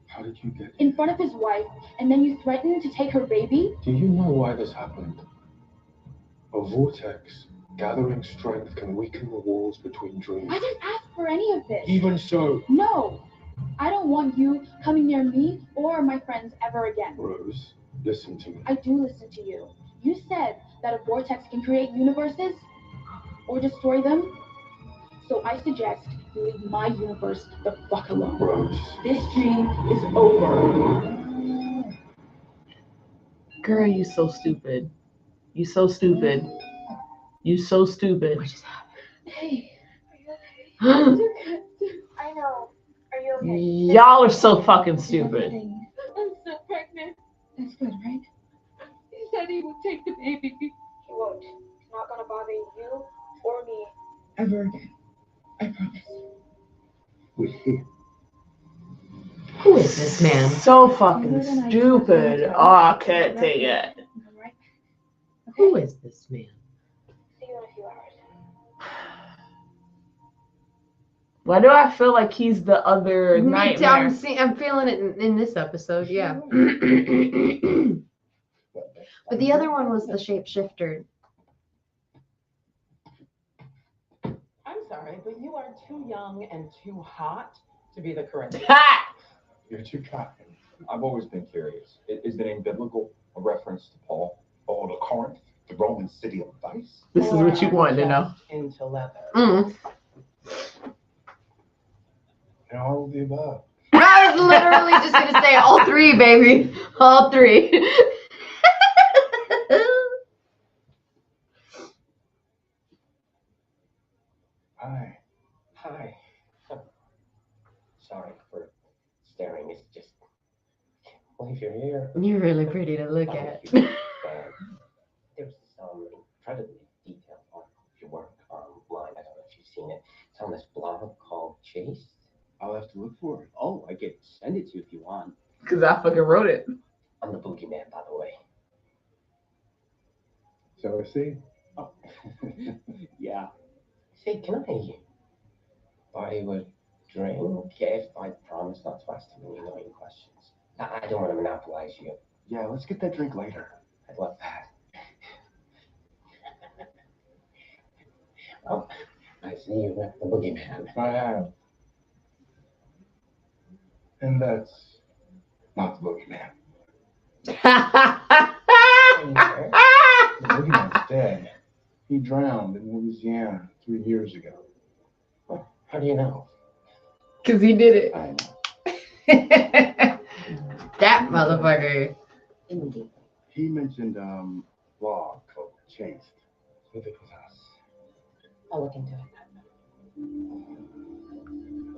How did you get here? In front of his wife, and then you threatened to take her baby? Do you know why this happened? A vortex gathering strength can weaken the walls between dreams. I didn't ask for any of this. Even so. No. I don't want you coming near me or my friends ever again. Rose, listen to me. I do listen to you. You said that a vortex can create universes or destroy them. So I suggest you leave my universe the fuck alone. Rose. This dream is over. Girl, you so stupid. You so stupid. You so stupid. What just happened? Hey, are you okay? I know. Are you okay? Y'all are so fucking stupid. I'm so pregnant. That's good, right? He said he would take the baby. He won't. He's not gonna bother you or me. Ever again. I promise. We're here. Who is this man? So fucking stupid. Oh, I can't take it. Who is this man? See you in a few hours. Why do I feel like he's the other nightmare? I'm feeling it in this episode, yeah. But the other one was the shapeshifter. I'm sorry, but you are too young and too hot to be the current. You're too kind. I've always been curious. Is the name biblical? A reference to Paul? Or to Corinth, the Roman city of vice? This is what you wanted to know. Into leather. Mm. And all of the above. I was literally just gonna say all three, baby. All three. Hi. Hi. Sorry for staring. It's just, well, if you're here. You're really pretty to look at. There's some incredibly detailed art of your work online. I don't know if you've seen it. It's on this blog called Chase. I'll have to look for it. Oh, I could send it to you if you want. Because I fucking wrote it. I'm the boogeyman, by the way. Shall I see? Oh. Yeah. Say, can I buy you a drink if I promise not to ask too many annoying questions? I don't want to monopolize you. Yeah, let's get that drink later. I'd love that. Well, I see you met the boogeyman. I have. And that's not the boogeyman. The boogeyman's dead. He drowned in Louisiana 3 years ago. Well, how do you know? Because he did it. I know. That motherfucker. Indeed. He mentioned blog called Chased. Leave it with us. I'll look into it.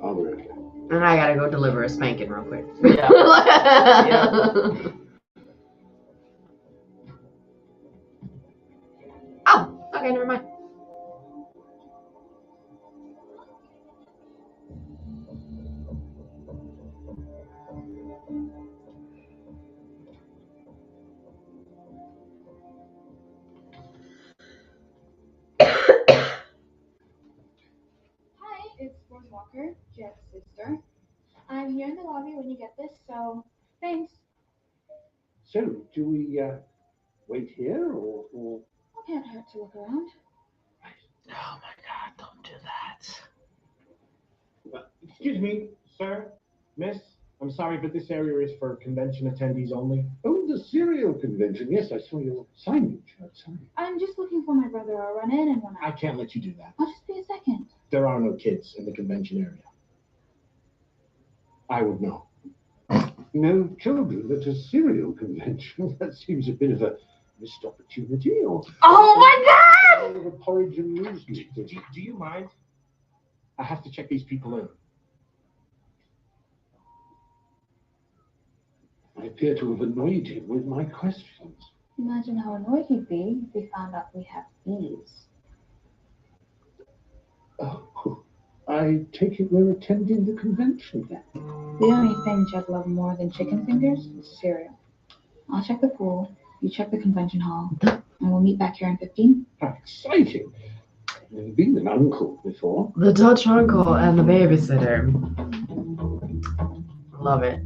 I'll be right back. And I gotta go deliver a spanking real quick. Yeah. Oh, okay, never mind. Hi, it's Rose Walker, Jeff's sister. I'm here in the lobby when you get this, so thanks. So, do we wait here or? It can't hurt to look around. Oh my God, don't do that. Excuse me, sir, miss. I'm sorry, but this area is for convention attendees only. Oh, the cereal convention. Yes, I saw your signage outside. I'm just looking for my brother. I'll run in and run I out. can't let you do that. I'll just be a second. There are no kids in the convention area. I would know. No children at a cereal convention. That seems a bit of a missed opportunity. Or Oh my God! of a porridge and news meet. Do you mind? I have to check these people in. I appear to have annoyed him with my questions. Imagine how annoyed he'd be if he found out we have bees. Oh, I take it we're attending the convention then. The only thing Jed loved more than chicken fingers is cereal. I'll check the pool, you check the convention hall, and we'll meet back here in 15. How exciting. I've never been an uncle before. The Dutch uncle and the babysitter. Love it.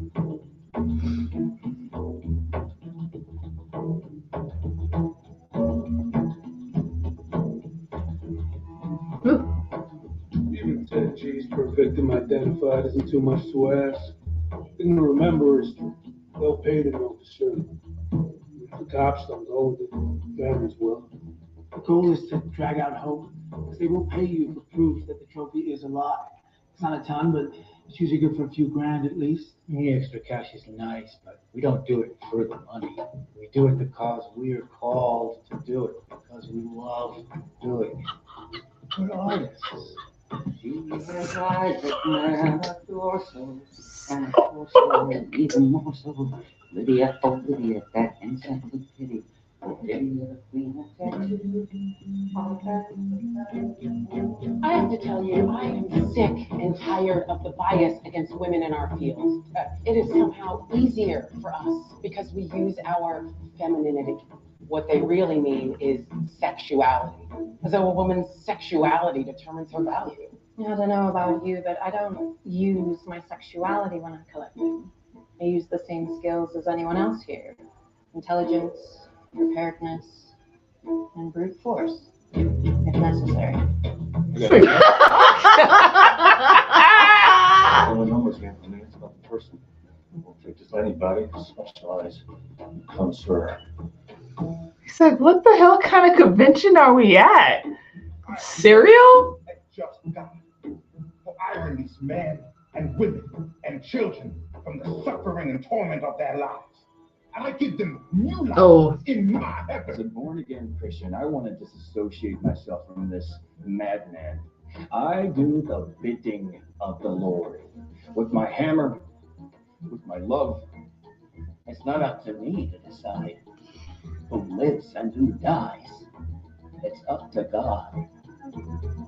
Even 10 G's per victim identified isn't too much to ask. The thing to remember is they'll pay to know for sure. If the cops don't go with it, families will. The goal is to drag out hope, because they will pay you for proof that the trophy is alive. It's not a ton, but it's usually good for a few grand at least. The extra cash is nice, but we don't do it for the money. We do it because we are called to do it, because we love to do it. We're artists. Jesus, I never adore so, and adore so, even more so. Lydia, oh Lydia, that insect with pity. Oh, Lydia, the queen of tattoos. I have to tell you, I am sick and tired of the bias against women in our field. It is somehow easier for us because we use our femininity. What they really mean is sexuality, as though a woman's sexuality determines her value. I don't know about you, but I don't use my sexuality when I'm collecting. I use the same skills as anyone else here. Intelligence, preparedness, and brute force, if necessary. Well, the numbers game for me, it's about the person. We'll take just anybody who specialize in connoisseur. He's like, what the hell kind of convention are we at? Cereal? Just God, for I release men and women and children from the suffering and torment of their lives. And I give them new life in my heaven. As a born-again Christian, I want to disassociate myself from this madman. I do the bidding of the Lord. With my hammer, with my love. It's not up to me to decide who lives and who dies. It's up to God.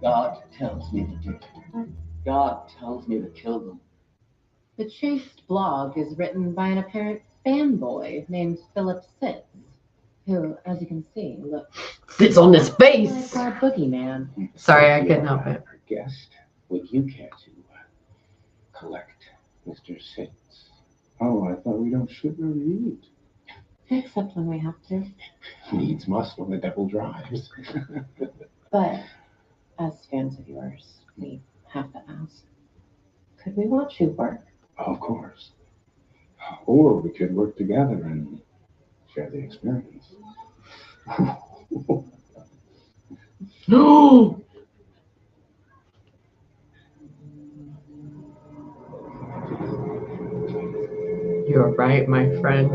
God tells me to do it. God tells me to kill them. The Chased blog is written by an apparent fanboy named Philip Sitz. who, as you can see, looks Sits on his face. like a boogeyman. Sorry, I couldn't help it. Our guest, would you care to collect Mr. Sitz? Oh, I thought we don't sugar or eat. Except when we have to. Needs must when the devil drives. But as fans of yours, we have to ask, could we watch you work? Of course. Or we could work together and share the experience. No! You're right, my friend.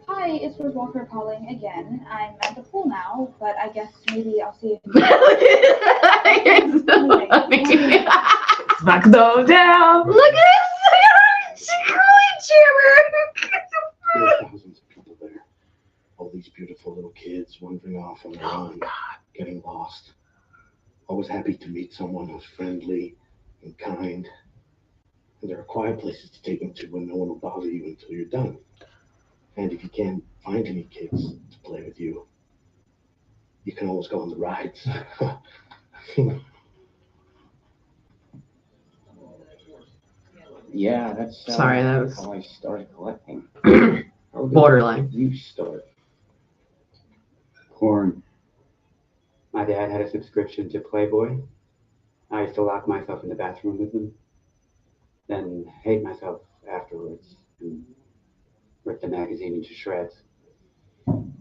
Hi, it's Rose Walker calling again. I'm at the pool now, but I guess maybe I'll see you. Smack those down. Look at this curly jibber. There are thousands of people there. All these beautiful little kids wandering off on their own, getting lost. Always happy to meet someone who's friendly and kind. And there are quiet places to take them to when no one will bother you until you're done. And if you can't find any kids to play with you, you can always go on the rides. Yeah, that's Sorry, that was how I started collecting. borderline. You start. Porn. My dad had a subscription to Playboy. I used to lock myself in the bathroom with him, then hate myself afterwards and rip the magazine into shreds. And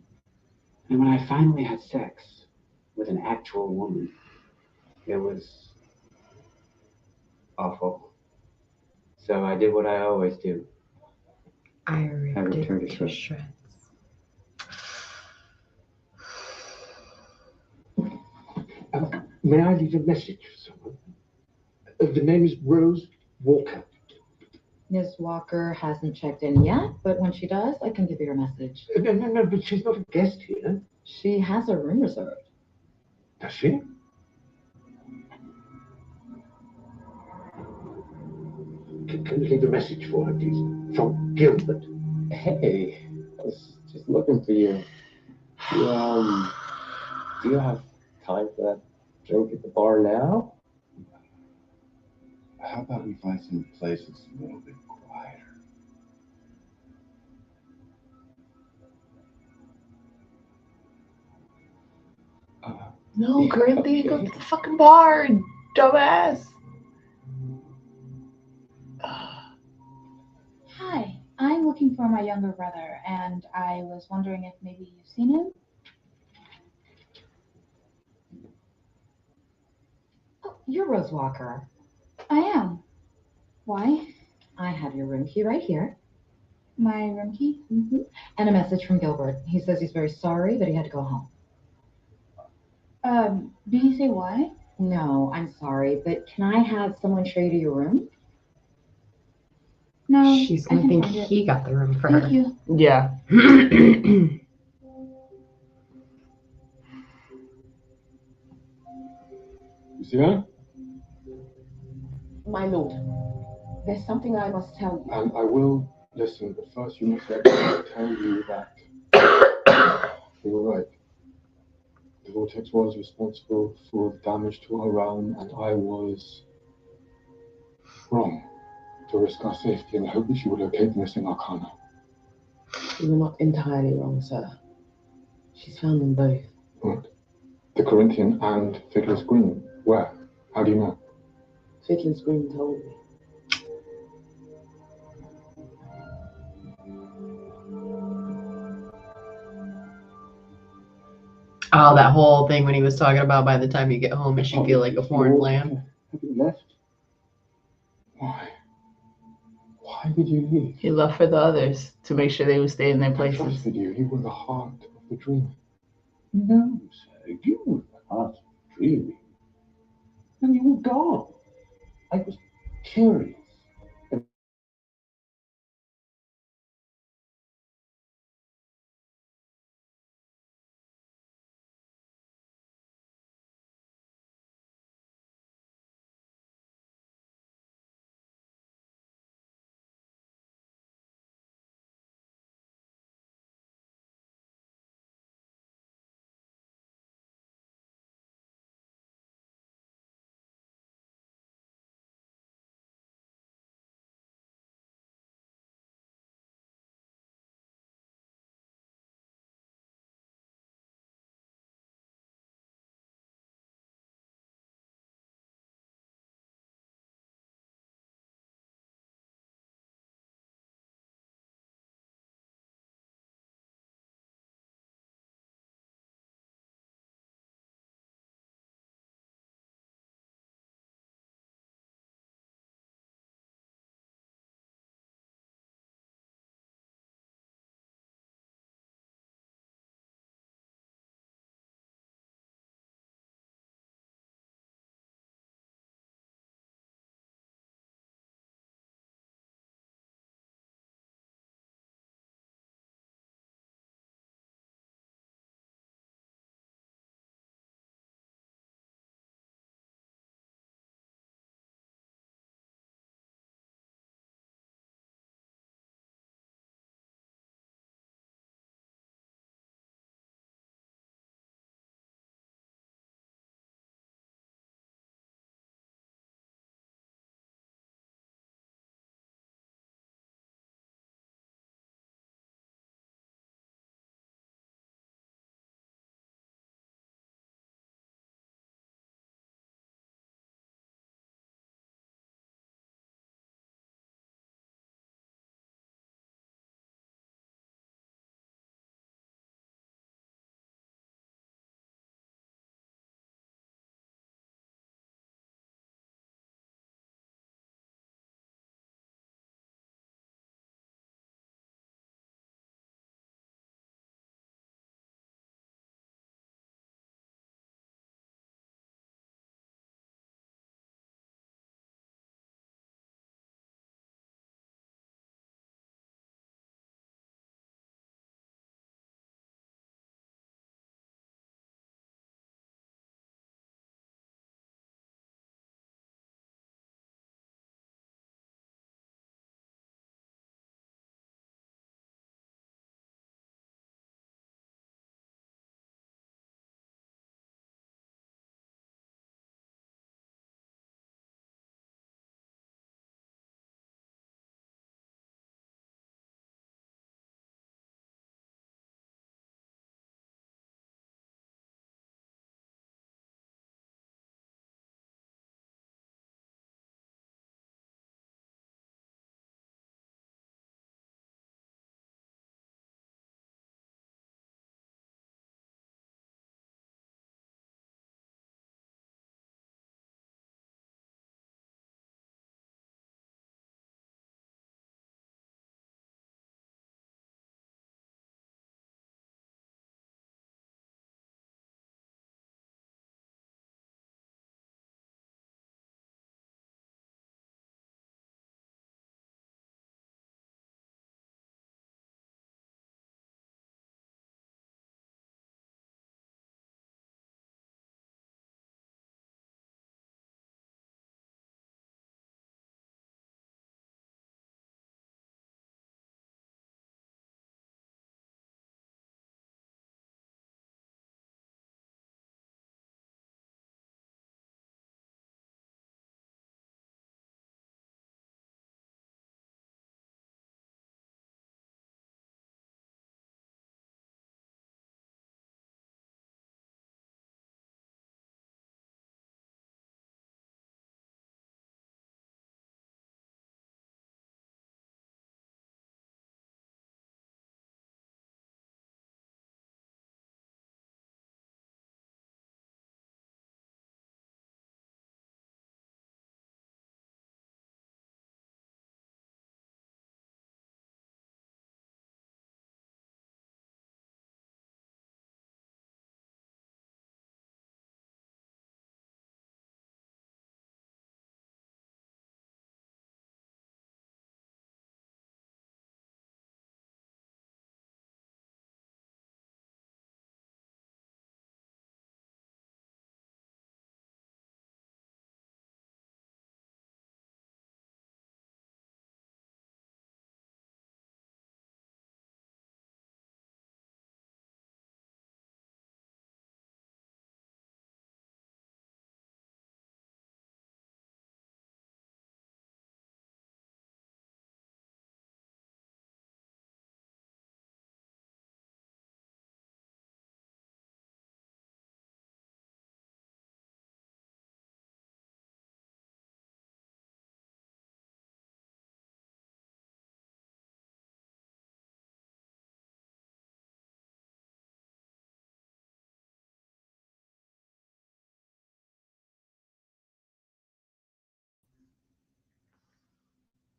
when I finally had sex with an actual woman, it was awful. So I did what I always do. I ripped ripped her it to to shreds. shreds. May I leave a message for someone? The name is Rose Walker. Ms. Walker hasn't checked in yet, but when she does, I can give you her message. No, but she's not a guest here. She has a room reserved. Does she? Can you leave a message for her, please? From Gilbert. Hey, I was just looking for you. Do you have time for that drink at the bar now? How about we find some places a little bit quieter? No, Corinthian, go to the fucking bar, dumbass. Hi, I'm looking for my younger brother, and I was wondering if maybe you've seen him. Oh, you're Rose Walker. I am. Why? I have your room key right here. My room key? Mm-hmm. And a message from Gilbert. He says he's very sorry, but he had to go home. Did he say why? No, I'm sorry, but can I have someone show you to your room? No. She's gonna think he got the room for her. Thank you. Yeah. You see that? My lord, there's something I must tell you. And I will listen, but first you must let me tell you that you were right. The vortex was responsible for the damage to our realm, and I was wrong to risk our safety in the hope that she would locate the missing arcana. You were not entirely wrong, sir. She's found them both. What? The Corinthian and Fiddler's Green? Where? How do you know? Fiddler's Green told me. Oh, that whole thing when he was talking about by the time you get home, it should feel like a foreign land. Have you left? Why? Why did you leave? He left for the others to make sure they would stay in their I places. trusted you. You were the heart of the dream. No, sir, you were not dreaming. And you were gone. I was curious.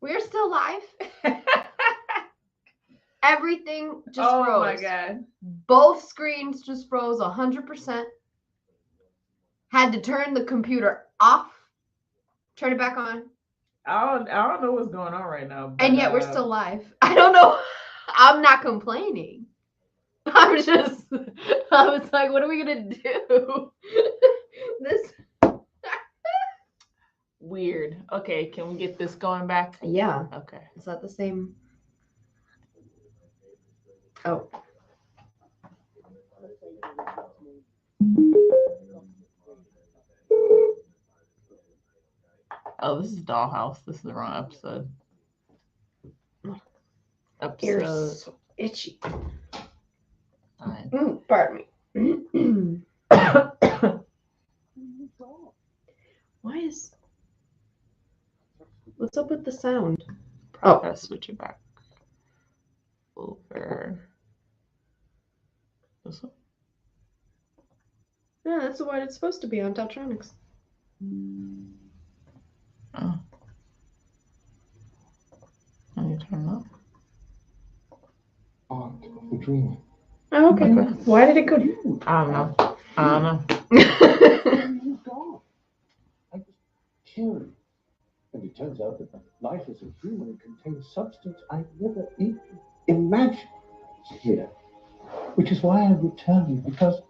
We're still live. Everything just froze. Oh my god. Both screens just froze 100%. Had to turn the computer off, turn it back on. I don't know what's going on right now. But, And yet we're still live. I don't know. I'm not complaining. I was like, what are we gonna do? This weird. Okay, can we get this going back? Yeah. Okay. Is that the same? Oh. Oh, this is Dollhouse. This is the wrong episode. You're so itchy. Pardon me. Why is... What's up with the sound? Probably gotta switch it back over. This one? Yeah, that's what it's supposed to be on Teltronics. Oh. Let me turn it up. Part of the dream. Oh, okay. Why did it go? I don't know. I was curious. And it turns out that life as a human contains substance I never even imagined was here. Which is why I returned, because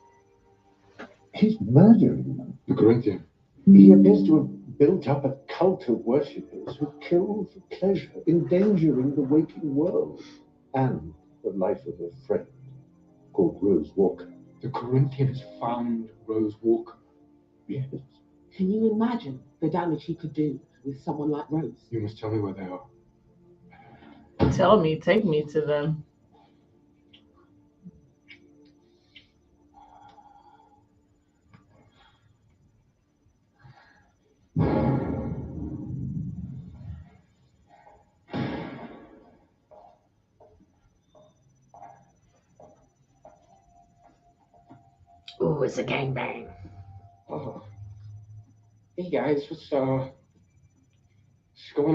he's murdering them. The Corinthian. He appears to have built up a cult of worshippers who kill for pleasure, endangering the waking world and the life of a friend called Rose Walker. The Corinthian has found Rose Walker. Yes. Can you imagine the damage he could do with someone like Rose? You must tell me where they are. Tell me, take me to them. Ooh, it's a gangbang. Oh. Hey guys, what's going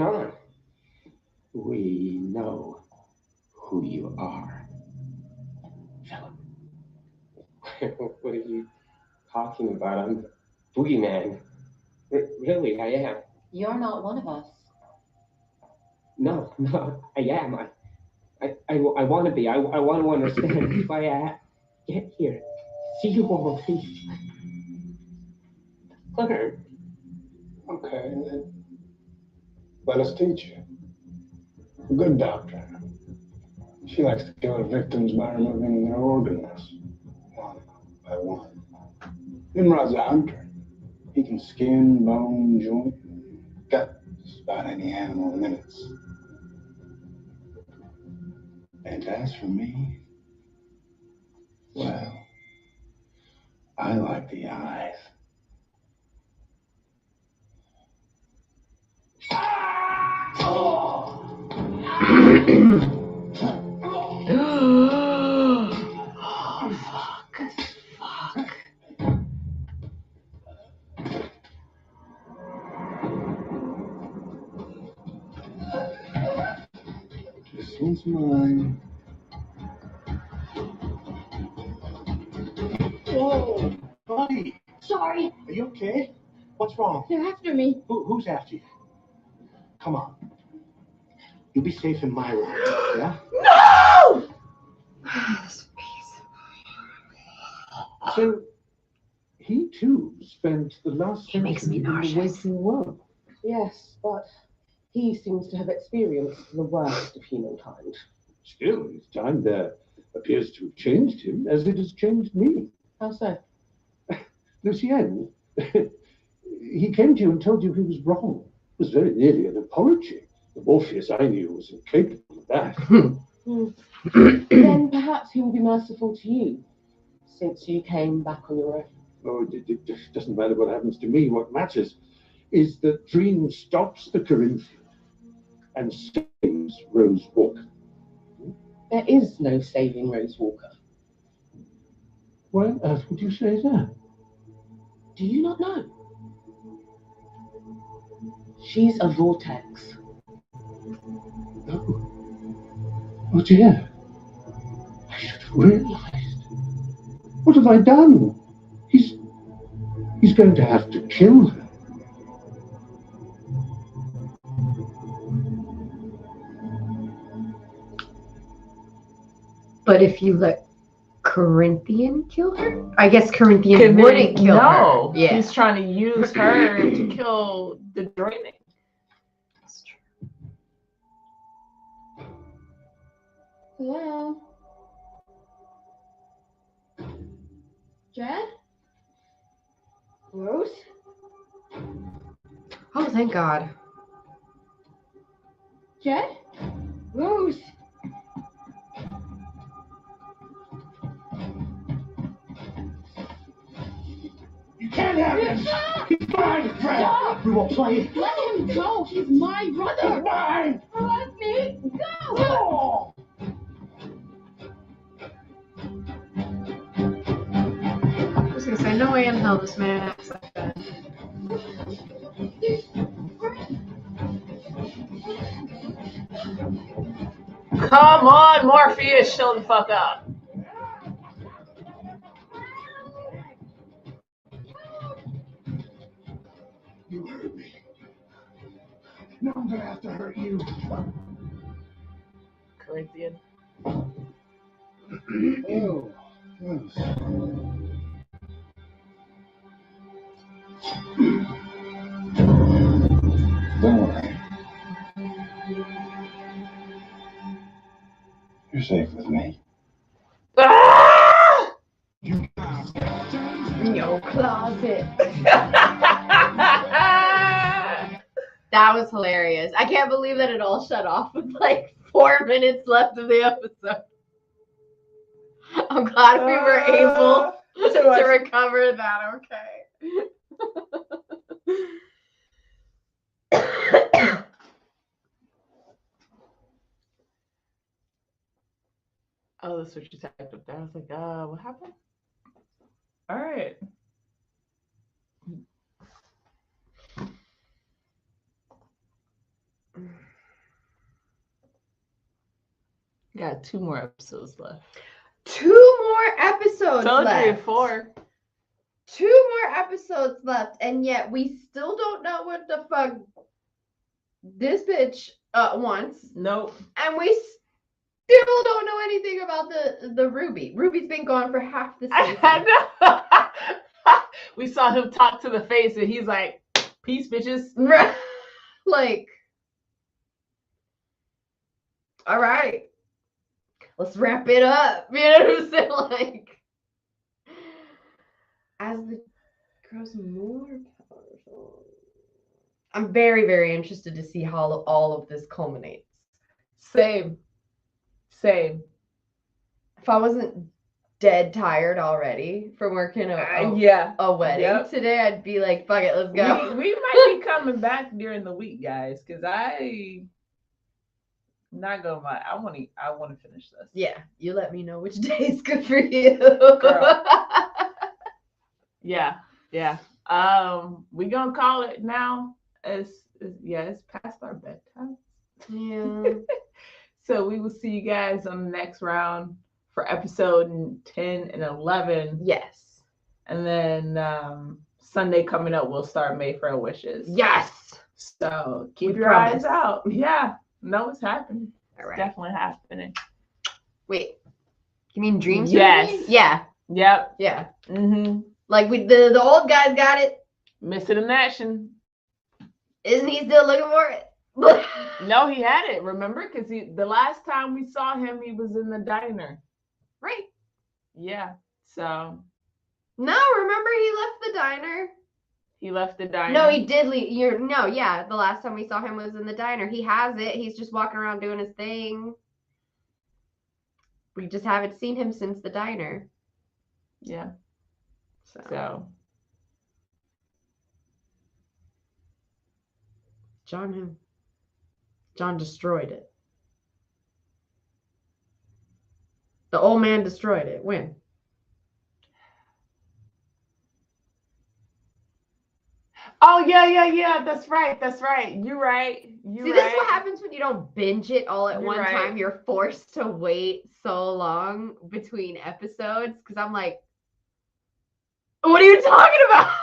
on? We know who you are. What are you talking about? I'm the boogeyman. Really, I am. You're not one of us. No, I am. I want to be. I want to understand. If I get here, see you all, please. Clever. Okay, then. Let us teach you. A good doctor. She likes to kill her victims by removing their organs, one by one. Nimrod's a hunter. He can skin, bone, joint, gut just about any animal in minutes. And as for me, well, I like the eyes. This one's mine. Whoa, buddy. Sorry. Are you okay? What's wrong? They're after me. Who's after you? Come on. You'll be safe in my room, yeah? No! So, he too spent the last He makes me century in the nauseous. waking world. Yes, but he seems to have experienced the worst of humankind. Still, his time there appears to have changed him as it has changed me. How so? Lucienne, he came to you and told you he was wrong. It was very nearly an apology. The Morpheus I knew was incapable of that. Then perhaps he will be merciful to you, since you came back on your own. Oh, it just doesn't matter what happens to me. What matters is that Dream stops the Corinthian and saves Rose Walker. There is no saving Rose Walker. Why on earth would you say that? Do you not know? She's a vortex. Oh dear. I should have realized. What have I done? He's going to have to kill her. But if you let Corinthian kill her? I guess Corinthian wouldn't kill her. No, Yeah. he's trying to use her to kill the draining. That's true. Hello? Jed? Rose? Oh, thank God. Jed? Rose. You can't have him. He's mine, Fred. Stop. We will play. Let him go. He's my brother. He's mine. Let me go. Oh. I was gonna say, no way in hell this man acts like that. Come on, Morpheus, show the fuck up. You hurt me. Now I'm gonna have to hurt you. Corinthian. Oh, yes. Don't worry. You're safe with me. Ah! In your closet. That was hilarious. I can't believe that it all shut off with like 4 minutes left of the episode. I'm glad we were able to recover that. Okay. Oh, that's what you typed up there. I was like, what happened? All right. Got 2 more episodes left. 2 more episodes Told left. you 4. 2 more episodes left, and yet we still don't know what the fuck this bitch wants. Nope. And we still don't know anything about the Ruby. Ruby's been gone for half the season. I know. We saw him talk to the face, and he's like, "Peace, bitches." Like, all right, let's wrap it up. You know what I'm saying? Like, as the grows more powerful, I'm very, very interested to see how all of this culminates. Same. If I wasn't dead tired already from working a wedding today, I'd be like, fuck it, let's go. We might be coming back during the week, guys, because I'm not gonna lie, I want to finish this. Yeah, you let me know which day is good for you. Girl. Yeah. We gonna call it now. It's past our bedtime. Yeah. So we will see you guys on the next round for episode 10 and 11. Yes. And then Sunday coming up, we'll start Mayfair Wishes. Yes. So keep your eyes out. Yeah. No, it's happening. All right. It's definitely happening. Wait. You mean Dreams? Yes. Yeah. Yep. Yeah. Mm-hmm. Like the old guys got it. Missing in action. Isn't he still looking for it? No, he had it. Remember? Because the last time we saw him, he was in the diner. Right. Yeah. So. No, remember he left the diner. He left the diner. No, he did leave. The last time we saw him was in the diner. He has it. He's just walking around doing his thing. We just haven't seen him since the diner. Yeah. So. John destroyed it. The old man destroyed it. When? Oh yeah. That's right. You're right. See, this is what happens when you don't binge it all at one right. time. You're forced to wait so long between episodes because I'm like, what are you talking about?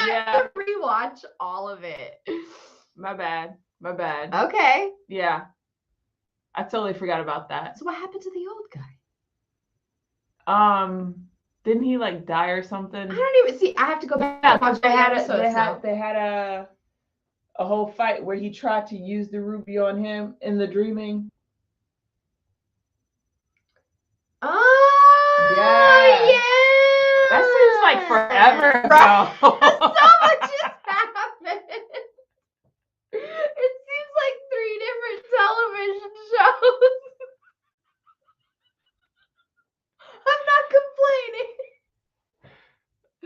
Yeah. I have to rewatch all of it. My bad. Okay. Yeah. I totally forgot about that. So what happened to the old guy? Didn't he like die or something? I don't even see. I have to go back. Yeah, they had a whole fight where he tried to use the ruby on him in the dreaming. Oh yeah. That seems like forever ago. So much has happened. It seems like 3 different television shows. I'm not complaining.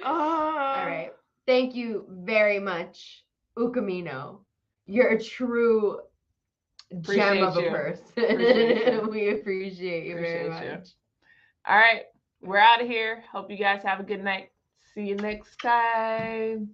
All right. Thank you very much, Ukamino. You're a true gem of a person. We appreciate you very much. All right. We're out of here. Hope you guys have a good night. See you next time.